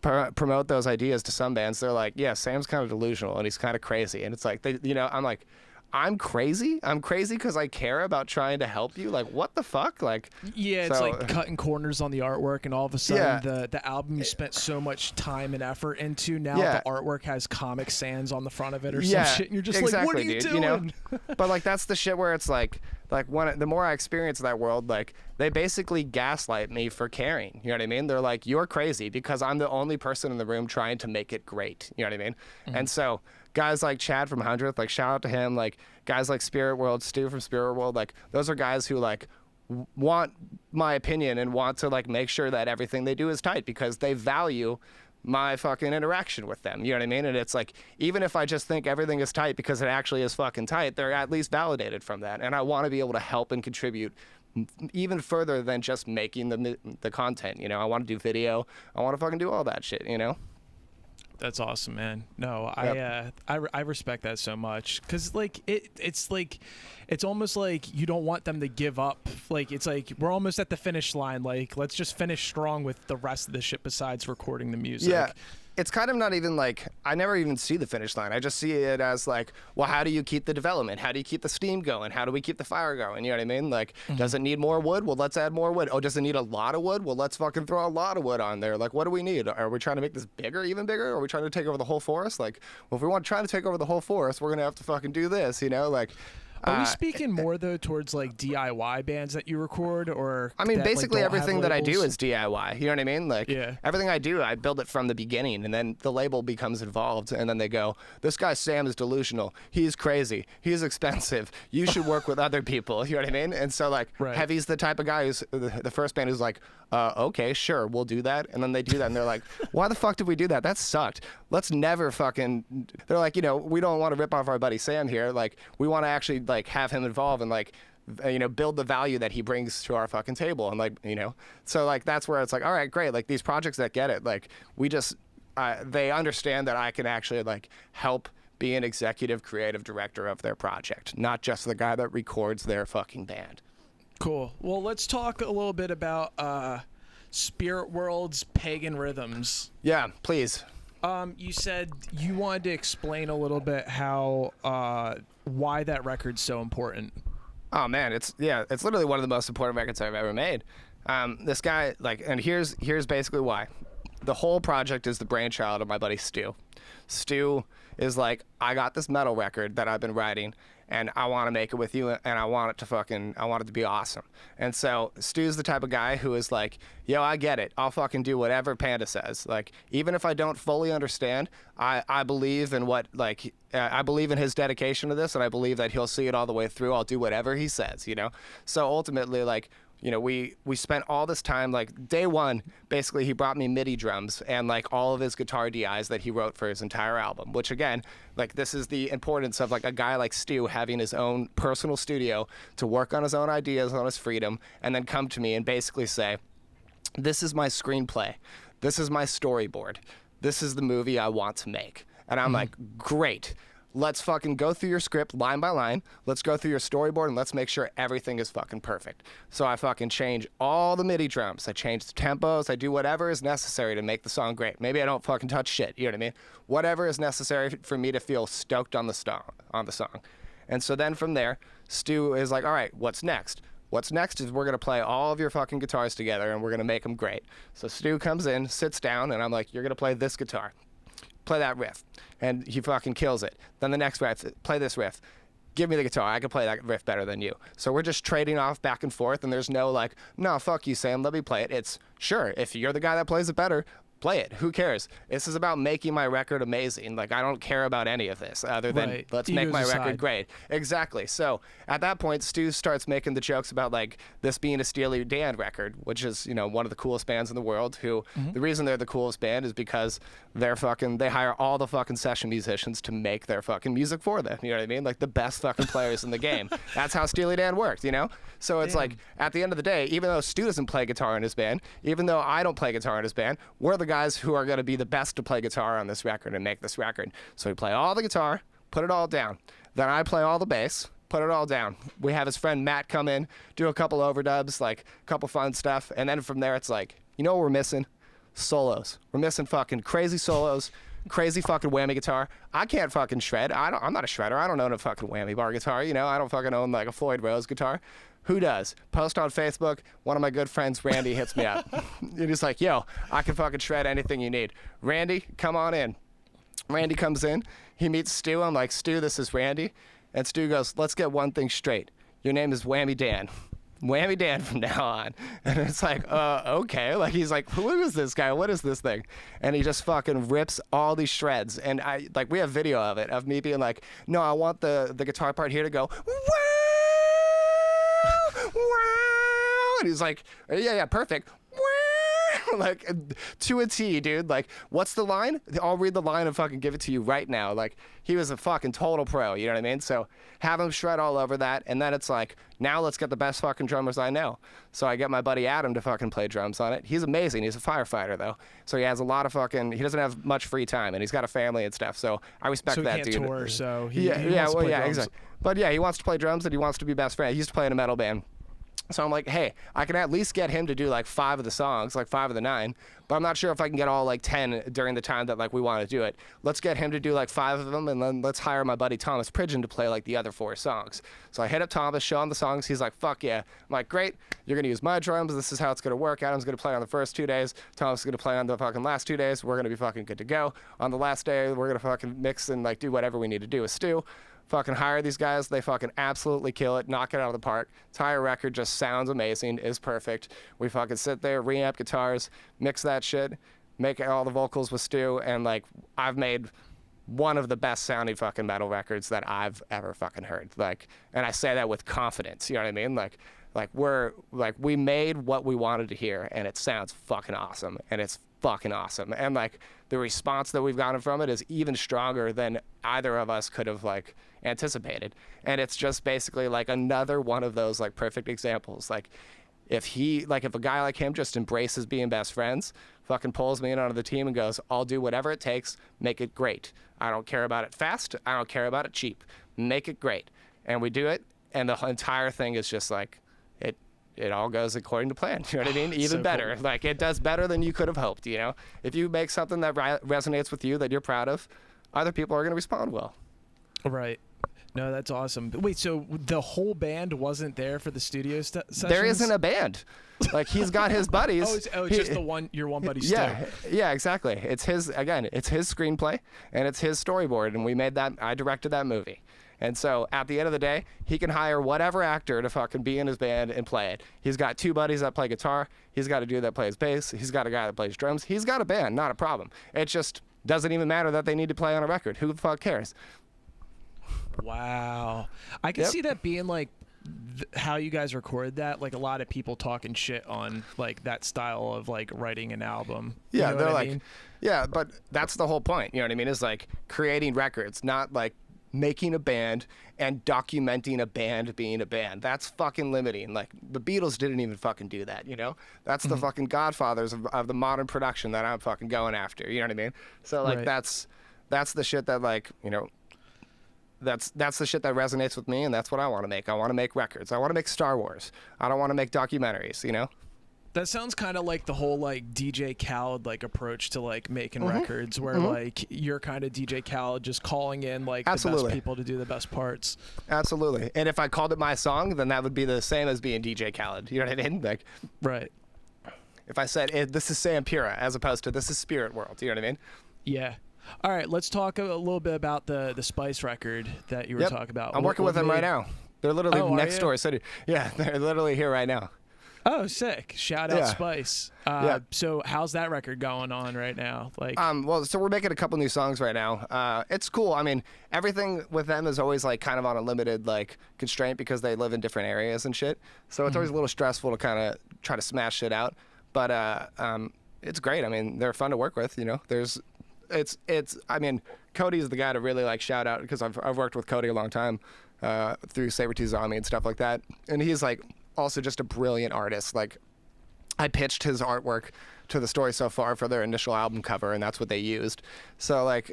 promote those ideas to some bands, they're like, yeah, Sam's kind of delusional and he's kind of crazy. And it's like, you know, I'm like, I'm crazy because I care about trying to help you. Like, what the fuck? Like, yeah, it's like cutting corners on the artwork, and all of a sudden the album you spent so much time and effort into, now the artwork has Comic Sans on the front of it or some shit, and you're just like, what are you doing? You know? But like, that's the shit where it's like when the more I experience that world, like, they basically gaslight me for caring. You know what I mean? They're like, you're crazy because I'm the only person in the room trying to make it great. You know what I mean? And so guys like Chad from Hundredth, like, shout out to him. Like, guys like Spirit World, Stu from Spirit World, like, those are guys who like want my opinion and want to like make sure that everything they do is tight because they value my fucking interaction with them. You know what I mean? And it's like, even if I just think everything is tight because it actually is fucking tight, they're at least validated from that. And I want to be able to help and contribute even further than just making the content. You know, I want to do video. I want to fucking do all that shit, you know? That's awesome, man. No, Yep. I respect that so much, because like it's almost like you don't want them to give up. Like, it's like we're almost at the finish line. Like, let's just finish strong with the rest of the shit besides recording the music. Yeah. It's kind of not even like, I never even see the finish line. I just see it as like, well, how do you keep the development? How do you keep the steam going? How do we keep the fire going? You know what I mean? Like, does it need more wood? Well, let's add more wood. Oh, does it need a lot of wood? Well, let's fucking throw a lot of wood on there. Like, what do we need? Are we trying to make this bigger, even bigger? Are we trying to take over the whole forest? Like, well, if we want to try to take over the whole forest, we're going to have to fucking do this, you know? Like, Are we speaking more though towards like DIY bands that you record, or I mean, that, basically like, don't everything have that I do labels? is DIY. You know what I mean? Like Yeah. everything I do, I build it from the beginning, and then the label becomes involved, and then they go, "This guy Sam is delusional. He's crazy. He's expensive. You should work with other people." You know what I mean? And so like Right. Heavy's the type of guy who's the first band who's like, "Okay, sure, we'll do that," and then they do that, and they're like, "Why the fuck did we do that? That sucked. Let's never fucking." They're like, we don't want to rip off our buddy Sam here. Like we want to actually like have him involved and like build the value that he brings to our fucking table, and like so like that's where it's like, all right, great, like these projects that get it, like we just they understand that I can actually like help be an executive creative director of their project, not just the guy that records their fucking band. Cool. Well, let's talk a little bit about Spirit World's Pagan Rhythms. Yeah, please. You said you wanted to explain a little bit how why that record's so important. Oh man, it's literally one of the most important records I've ever made. This guy, like, and here's basically why. The whole project is the brainchild of my buddy Stu. Stu is like, I got this metal record that I've been writing, and I want to make it with you, and I want it to be awesome. And so Stu's the type of guy who is like, yo, I get it. I'll fucking do whatever Panda says. Like, even if I don't fully understand, I believe in I believe in his dedication to this, and I believe that he'll see it all the way through. I'll do whatever he says, So ultimately, like, we spent all this time, like day one, basically he brought me MIDI drums and like all of his guitar DIs that he wrote for his entire album, which again, like this is the importance of like a guy like Stu having his own personal studio to work on his own ideas, on his freedom, and then come to me and basically say, this is my screenplay. This is my storyboard. This is the movie I want to make. And I'm like, great. Let's fucking go through your script line by line. Let's go through your storyboard and let's make sure everything is fucking perfect. So I fucking change all the MIDI drums. I change the tempos. I do whatever is necessary to make the song great. Maybe I don't fucking touch shit. You know what I mean? Whatever is necessary for me to feel stoked on the song. And so then from there, Stu is like, all right, what's next? What's next is we're going to play all of your fucking guitars together and we're going to make them great. So Stu comes in, sits down, and I'm like, you're going to play this guitar. Play that riff. And he fucking kills it. Then the next riff, play this riff. Give me the guitar. I can play that riff better than you. So we're just trading off back and forth, and there's no like, no, fuck you, Sam, let me play it. It's, sure, if you're the guy that plays it better, play it. Who cares? This is about making my record amazing. Like, I don't care about any of this other than let's make my record great. Exactly. So at that point, Stu starts making the jokes about like this being a Steely Dan record, which is, one of the coolest bands in the world, who the reason they're the coolest band is because they hire all the fucking session musicians to make their fucking music for them. You know what I mean? Like the best fucking players in the game. That's how Steely Dan worked, So it's like, at the end of the day, even though Stu doesn't play guitar in his band, even though I don't play guitar in his band, we're the guys who are going to be the best to play guitar on this record and make this record. So we play all the guitar, put it all down. Then I play all the bass, put it all down. We have his friend Matt come in, do a couple overdubs, like a couple fun stuff. And then from there, it's like, what we're missing? Solos. We're missing fucking crazy solos, crazy fucking whammy guitar. I can't fucking shred. I'm not a shredder. I don't own a fucking whammy bar guitar. I don't fucking own like a Floyd Rose guitar. Who does? Post on Facebook. One of my good friends, Randy, hits me up. And he's like, yo, I can fucking shred anything you need. Randy, come on in. Randy comes in. He meets Stu. I'm like, Stu, this is Randy. And Stu goes, let's get one thing straight. Your name is Whammy Dan. Whammy Dan from now on. And it's like, okay. Like, he's like, who is this guy? What is this thing? And he just fucking rips all these shreds. And we have video of it, of me being like, no, I want the guitar part here to go, wow! And he's like, yeah, perfect. Like, to a T, dude. Like, what's the line? I'll read the line and fucking give it to you right now. Like, he was a fucking total pro, you know what I mean? So have him shred all over that, and then it's like, now let's get the best fucking drummers I know. So I get my buddy Adam to fucking play drums on it. He's amazing. He's a firefighter, though. So he has a lot of fucking, he doesn't have much free time, and he's got a family and stuff. So I respect that, dude. So he can't tour, so he he wants to play drums. Exactly. But yeah, he wants to play drums, and he wants to be best friend. He used to play in a metal band. So I'm like, hey, I can at least get him to do like 5 of the songs, like 5 of the 9, but I'm not sure if I can get all like 10 during the time that like we want to do it. Let's get him to do like 5 of them, and then let's hire my buddy Thomas Pridgeon to play like the other 4 songs. So I hit up Thomas, show him the songs. He's like, fuck yeah. I'm like, great. You're going to use my drums. This is how it's going to work. Adam's going to play on the first 2 days. Thomas is going to play on the fucking last 2 days. We're going to be fucking good to go. On the last day, we're going to fucking mix and like do whatever we need to do with Stu. Fucking hire these guys. They fucking absolutely kill it, knock it out of the park. Entire record just sounds amazing, is perfect. We fucking sit there, reamp guitars, mix that shit, make all the vocals with Stu, and like I've made one of the best sounding fucking metal records that I've ever fucking heard. Like, and I say that with confidence. You know what I mean? Like we made what we wanted to hear, and it sounds fucking awesome, and it's fucking awesome. And like the response that we've gotten from it is even stronger than either of us could have like anticipated. And it's just basically like another one of those like perfect examples. Like if a guy like him just embraces being best friends, fucking pulls me in onto the team and goes, I'll do whatever it takes, make it great. I don't care about it fast, I don't care about it cheap. Make it great. And we do it, and the entire thing is just like it all goes according to plan. You know what I mean? Even so better. Cool. Like it does better than you could have hoped, you know? If you make something that resonates with you, that you're proud of, other people are going to respond well. Right. No, that's awesome. Wait, so the whole band wasn't there for the studio sessions? There isn't a band. Like he's got his buddies. It's just your one buddy Stu. Yeah, exactly. It's his screenplay and it's his storyboard, and we made that. I directed that movie. And so at the end of the day, he can hire whatever actor to fucking be in his band and play it. He's got 2 buddies that play guitar. He's got a dude that plays bass. He's got a guy that plays drums. He's got a band, not a problem. It just doesn't even matter that they need to play on a record. Who the fuck cares? Wow. I can see that being like how you guys record that, like a lot of people talking shit on like that style of like writing an album. Yeah, you know they're what I like, mean? yeah, but that's the whole point. You know what I mean? Is like creating records, not like making a band and documenting a band being a band. That's fucking limiting. Like the Beatles didn't even fucking do that, you know? That's the fucking godfathers of the modern production that I'm fucking going after. You know what I mean? So like that's the shit that like, you know, that's the shit that resonates with me, and that's what I want to make. I want to make records. I want to make Star Wars. I don't want to make documentaries, you know? That sounds kind of like the whole like DJ Khaled like approach to like making records, where like you're kind of DJ Khaled just calling in like the best people to do the best parts. Absolutely. And if I called it my song, then that would be the same as being DJ Khaled. You know what I mean? Like, right. If I said this is Sam Pura as opposed to this is Spirit World, you know what I mean? Yeah. All right, let's talk a little bit about the Spice record that you were talking about. I'm working with them right now. They're literally next door city. Yeah, they're literally here right now. Oh, sick. Shout out Spice. So how's that record going on right now? Like, well, so we're making a couple new songs right now. It's cool. I mean, everything with them is always like kind of on a limited like constraint because they live in different areas and shit. So it's always a little stressful to kind of try to smash shit out. But it's great. I mean, they're fun to work with, you know. I mean, Cody's the guy to really like shout out because I've worked with Cody a long time through Sabretooth Zombie and stuff like that. And he's like also just a brilliant artist. Like I pitched his artwork to the Story So Far for their initial album cover, and that's what they used. So like,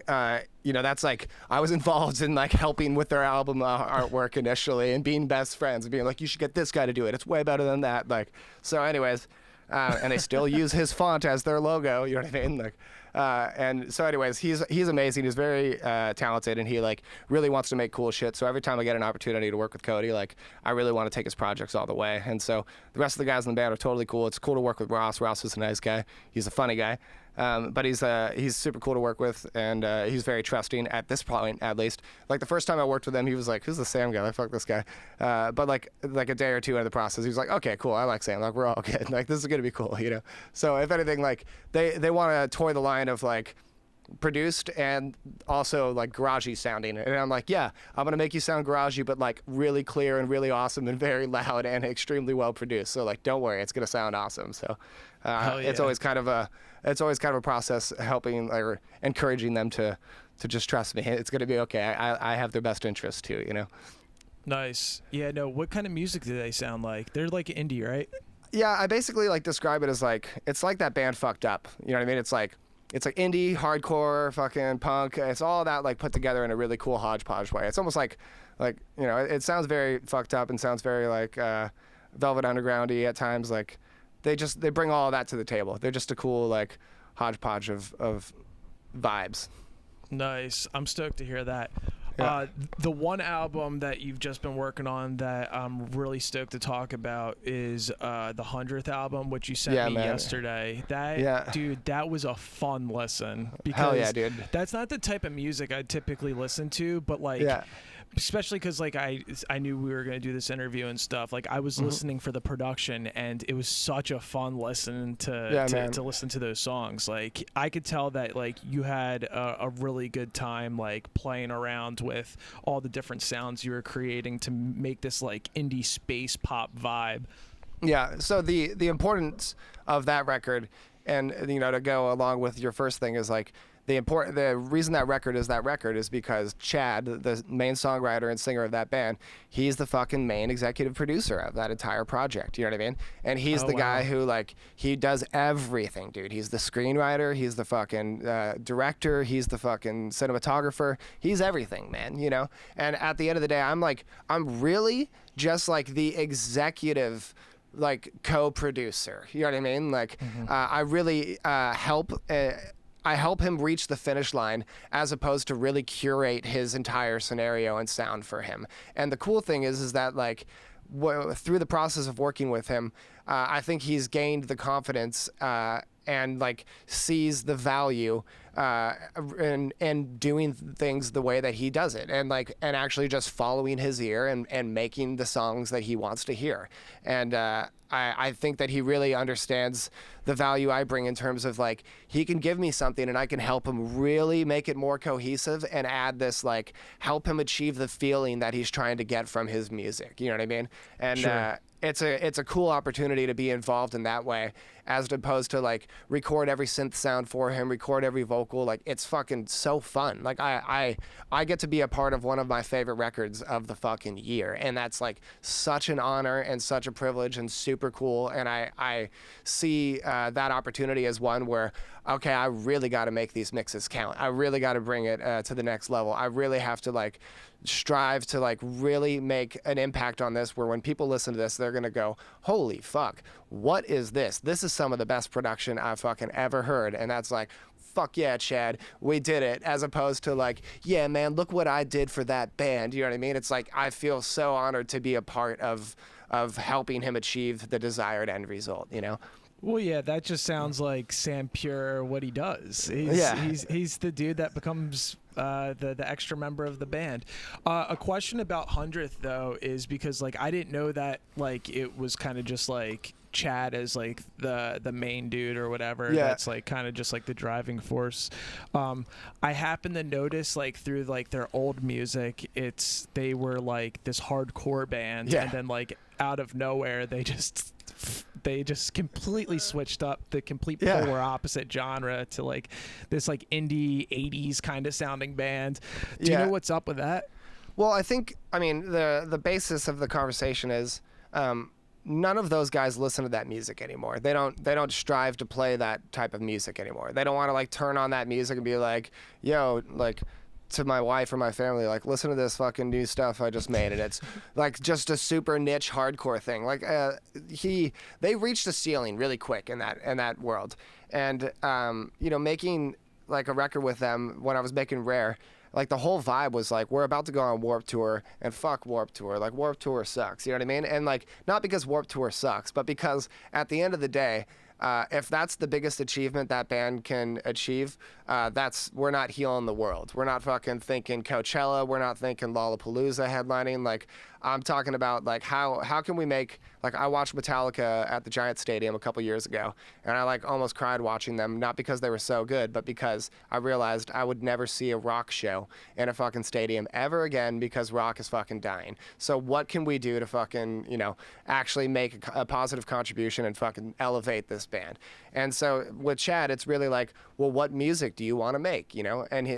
you know, that's like I was involved in like helping with their album artwork initially and being best friends and being like, you should get this guy to do it. It's way better than that. Like, so anyways, and they still use his font as their logo. You know what I mean? Like, and so anyways, he's amazing. He's very talented, and he like really wants to make cool shit. So every time I get an opportunity to work with Cody, like I really want to take his projects all the way. And so the rest of the guys in the band are totally cool. It's cool to work with Ross. Ross is a nice guy. He's a funny guy. But he's super cool to work with, and he's very trusting at this point, at least. Like the first time I worked with him, he was like, "Who's the Sam guy? Like, fuck this guy." But like a day or two into the process, he was like, "Okay, cool. I like Sam. Like we're all good. Like this is gonna be cool, you know." So if anything, like they want to toy the line of like produced and also like garagey sounding, and I'm like, yeah, I'm gonna make you sound garagey, but like really clear and really awesome and very loud and extremely well produced. So like, don't worry, it's gonna sound awesome. So it's always kind of a process helping or encouraging them to just trust me. It's gonna be okay. I have their best interest too, you know. Nice. Yeah. No. What kind of music do they sound like? They're like indie, right? Yeah. I basically like describe it as like it's like that band Fucked Up. You know what I mean? It's like indie, hardcore, fucking punk. It's all that like put together in a really cool hodgepodge way. It's almost like you know, it sounds very fucked up and sounds very like Velvet Underground-y at times. Like they bring all of that to the table. They're just a cool like hodgepodge of vibes. Nice. I'm stoked to hear that. Yeah. The one album that you've just been working on that I'm really stoked to talk about is the 100th album, which you sent me yesterday. Dude, that was a fun listen because hell yeah, dude. That's not the type of music I typically listen to, but like especially because like I knew we were gonna do this interview and stuff. Like I was listening for the production, and it was such a fun listen to listen to those songs. Like I could tell that like you had a really good time like playing around with all the different sounds you were creating to make this like indie space pop vibe. Yeah. So the importance of that record, and to go along with your first thing, is like the reason that record is because Chad, the main songwriter and singer of that band, he's the fucking main executive producer of that entire project. You know what I mean? And he's the guy who like he does everything, dude. He's the screenwriter, he's the fucking director, he's the fucking cinematographer, he's everything, man. And at the end of the day, I'm really just like the executive like co-producer. You know what I mean? Like I really help. I help him reach the finish line as opposed to really curate his entire scenario and sound for him. And the cool thing is that like through the process of working with him, I think he's gained the confidence and like sees the value in doing things the way that he does it, and actually just following his ear and making the songs that he wants to hear. And I think that he really understands the value I bring in terms of like he can give me something and I can help him really make it more cohesive and add this like help him achieve the feeling that he's trying to get from his music. You know what I mean? And Sure. It's a cool opportunity to be involved in that way, as opposed to like record every synth sound for him, record every vocal. Like it's fucking so fun. Like I get to be a part of one of my favorite records of the fucking year, and that's like such an honor and such a privilege and super cool. And I see that opportunity as one where, okay, I really got to make these mixes count. I really got to bring it to the next level. I really have to like strive to like really make an impact on this, where when people listen to this, they're gonna go, holy fuck, what is this? This is some of the best production I've fucking ever heard. And that's like, fuck yeah, Chad, we did it, as opposed to like, yeah, man, look what I did for that band. You know what I mean? It's like I feel so honored to be a part of helping him achieve the desired end result. Well, yeah, that just sounds like Sam Pura, what he does. He's the dude that becomes the extra member of the band. A question about Hundredth though is because like I didn't know that like it was kind of just like Chad as like the main dude or whatever. Yeah. That's like kind of just like the driving force. I happen to notice like through like their old music, they were like this hardcore band, and then like out of nowhere they just completely switched up the complete polar opposite genre to like this like indie 80s kind of sounding band. Do you know what's up with that? Well, I mean the basis of the conversation is none of those guys listen to that music anymore. They don't strive to play that type of music anymore. They don't want to like turn on that music and be like, yo, like to my wife or my family, like, listen to this fucking new stuff I just made, and it's like just a super niche hardcore thing. Like they reached a ceiling really quick in that world. And making like a record with them when I was making Rare, like the whole vibe was like, we're about to go on Warped Tour, and fuck Warped Tour. Like Warped Tour sucks. You know what I mean? And like not because Warped Tour sucks, but because at the end of the day, if that's the biggest achievement that band can achieve, we're not healing the world. We're not fucking thinking Coachella. We're not thinking Lollapalooza headlining. Like I'm talking about like how can we make, like I watched Metallica at the Giant Stadium a couple years ago, and I like almost cried watching them, not because they were so good, but because I realized I would never see a rock show in a fucking stadium ever again, because rock is fucking dying. So what can we do to fucking, actually make a positive contribution and fucking elevate this band? And so with Chad, it's really like, well, what music do you want to make? And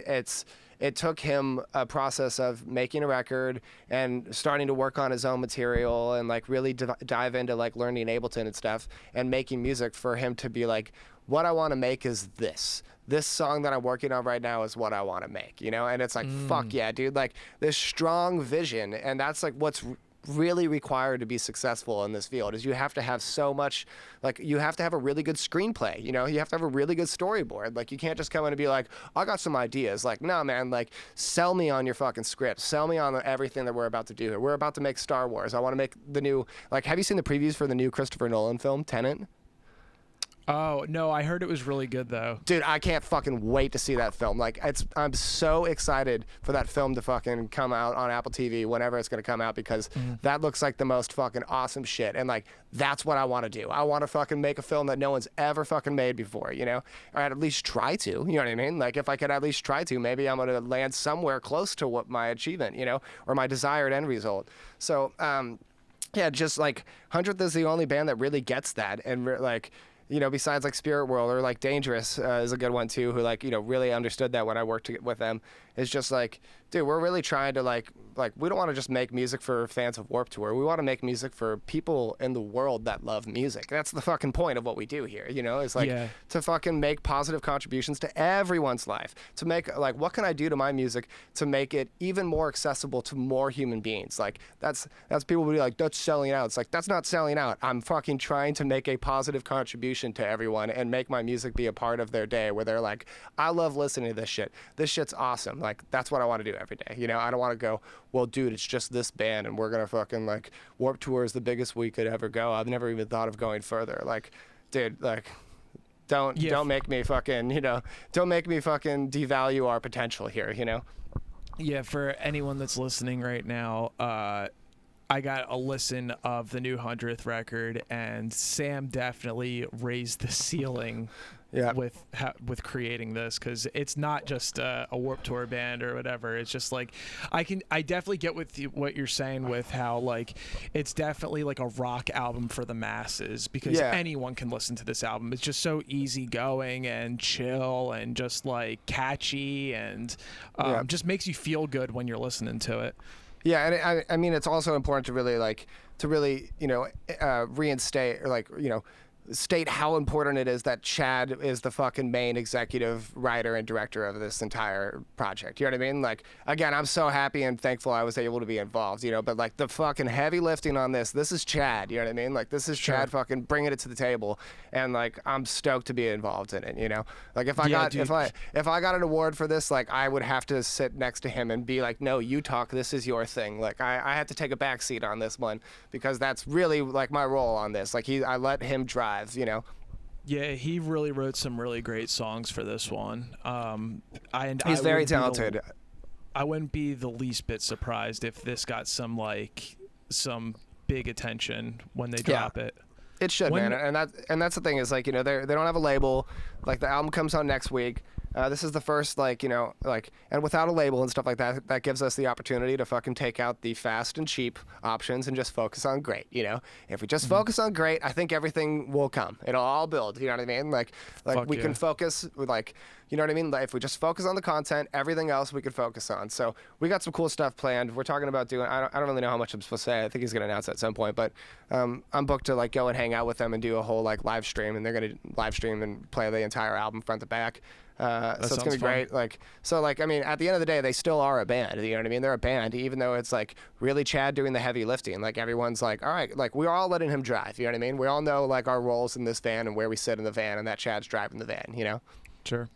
it took him a process of making a record and starting to work on his own material and like really dive into like learning Ableton and stuff and making music for him to be like, what I want to make is this song that I'm working on right now is what I want to make, and it's like, fuck yeah, dude, like this strong vision. And that's like what's really required to be successful in this field, is you have to have so much, like you have to have a really good screenplay, you have to have a really good storyboard. Like you can't just come in and be like, I got some ideas. Like, no, man, like sell me on your fucking script, sell me on everything that we're about to do here. We're about to make Star Wars. I want to make the new, like, have you seen the previews for the new Christopher Nolan film Tenet? Oh no, I heard it was really good though. Dude, I can't fucking wait to see that film. Like, I'm so excited for that film to fucking come out on Apple TV whenever it's gonna come out, because that looks like the most fucking awesome shit. And like, that's what I want to do. I want to fucking make a film that no one's ever fucking made before, you know, or I'd at least try to. You know what I mean? Like, if I could at least try to, maybe I'm gonna land somewhere close to what my achievement, you know, or my desired end result. So, yeah, just like Hundredth is the only band that really gets that, and like, you know, besides like Spirit World or like Dangerous is a good one too, who like, you know, really understood that when I worked with them. It's just like, dude, we're really trying to like we don't want to just make music for fans of Warped Tour. We want to make music for people in the world that love music. That's the fucking point of what we do here, you know? It's like to fucking make positive contributions to everyone's life. To make like, what can I do to my music to make it even more accessible to more human beings? Like that's people will be like, that's selling out. It's like, that's not selling out. I'm fucking trying to make a positive contribution to everyone and make my music be a part of their day where they're like, I love listening to this shit. This shit's awesome. Like, that's what I want to do every day. You know, I don't want to go, well, dude, it's just this band and we're going to fucking like Warped Tour is the biggest we could ever go. I've never even thought of going further. Like, dude, like, don't make me fucking, you know, don't make me fucking devalue our potential here, you know? Yeah, for anyone that's listening right now, I got a listen of the new Hundredth record, and Sam definitely raised the ceiling with creating this, because it's not just a Warped Tour band or whatever. It's just like I definitely get with what you're saying with how like it's definitely like a rock album for the masses, because anyone can listen to this album. It's just so easygoing and chill and just like catchy and just makes you feel good when you're listening to it. Yeah, and I mean, it's also important to really, you know, reinstate or like, you know, state how important it is that Chad is the fucking main executive writer and director of this entire project. You know what I mean? Like, again, I'm so happy and thankful I was able to be involved, you know, but like the fucking heavy lifting on this is Chad, you know what I mean? Like, this is Chad fucking bringing it to the table, and like, I'm stoked to be involved in it, you know? Like, if I got an award for this, like, I would have to sit next to him and be like, no, you talk, this is your thing. Like, I had to take a back seat on this one, because that's really like my role on this. Like, I let him drive, you know? Yeah, he really wrote some really great songs for this one. He's very talented. I wouldn't be the least bit surprised if this got some big attention when they drop it. It should, man. And that's the thing is, like, you know, they don't have a label. Like, the album comes out next week. This is the first, like, you know, like, and without a label and stuff like that, that gives us the opportunity to fucking take out the fast and cheap options and just focus on great, you know? If we just focus on great, I think everything will come. It'll all build, you know what I mean? Like we can focus with, like, you know what I mean? Like, if we just focus on the content, everything else we could focus on. So we got some cool stuff planned. We're talking about doing, I don't really know how much I'm supposed to say. I think he's going to announce it at some point, but I'm booked to, like, go and hang out with them and do a whole, like, live stream, and they're going to live stream and play the entire album front to back. So it's gonna be great. Like, so, like, I mean, at the end of the day, they still are a band. You know what I mean? They're a band, even though it's like really Chad doing the heavy lifting. Like, everyone's like, all right, like, we're all letting him drive. You know what I mean? We all know, like, our roles in this van and where we sit in the van, and that Chad's driving the van. You know? Sure.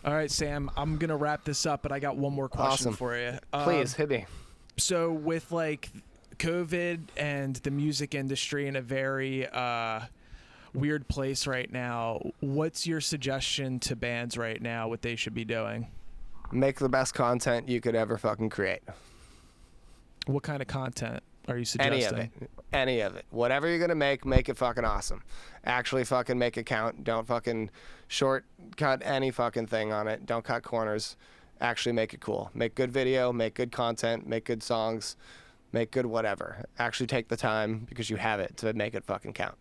All right, Sam. I'm gonna wrap this up, but I got one more question for you. Please hit me. So with like COVID and the music industry in a very weird place right now, what's your suggestion to bands right now, what they should be doing? Make the best content you could ever fucking create. What kind of content are you suggesting? Any of it. Whatever you're gonna make it fucking awesome. Actually fucking make it count. Don't fucking shortcut any fucking thing on it. Don't cut corners. Actually make it cool. Make good video, make good content, make good songs, make good whatever. Actually take the time, because you have it, to make it fucking count.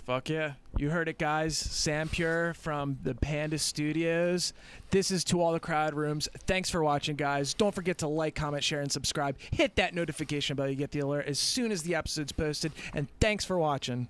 Fuck yeah. You heard it, guys. Sam Pura from the Panda Studios. This is To All the Crowd Rooms. Thanks for watching, guys. Don't forget to like, comment, share, and subscribe. Hit that notification bell. You get the alert as soon as the episode's posted. And thanks for watching.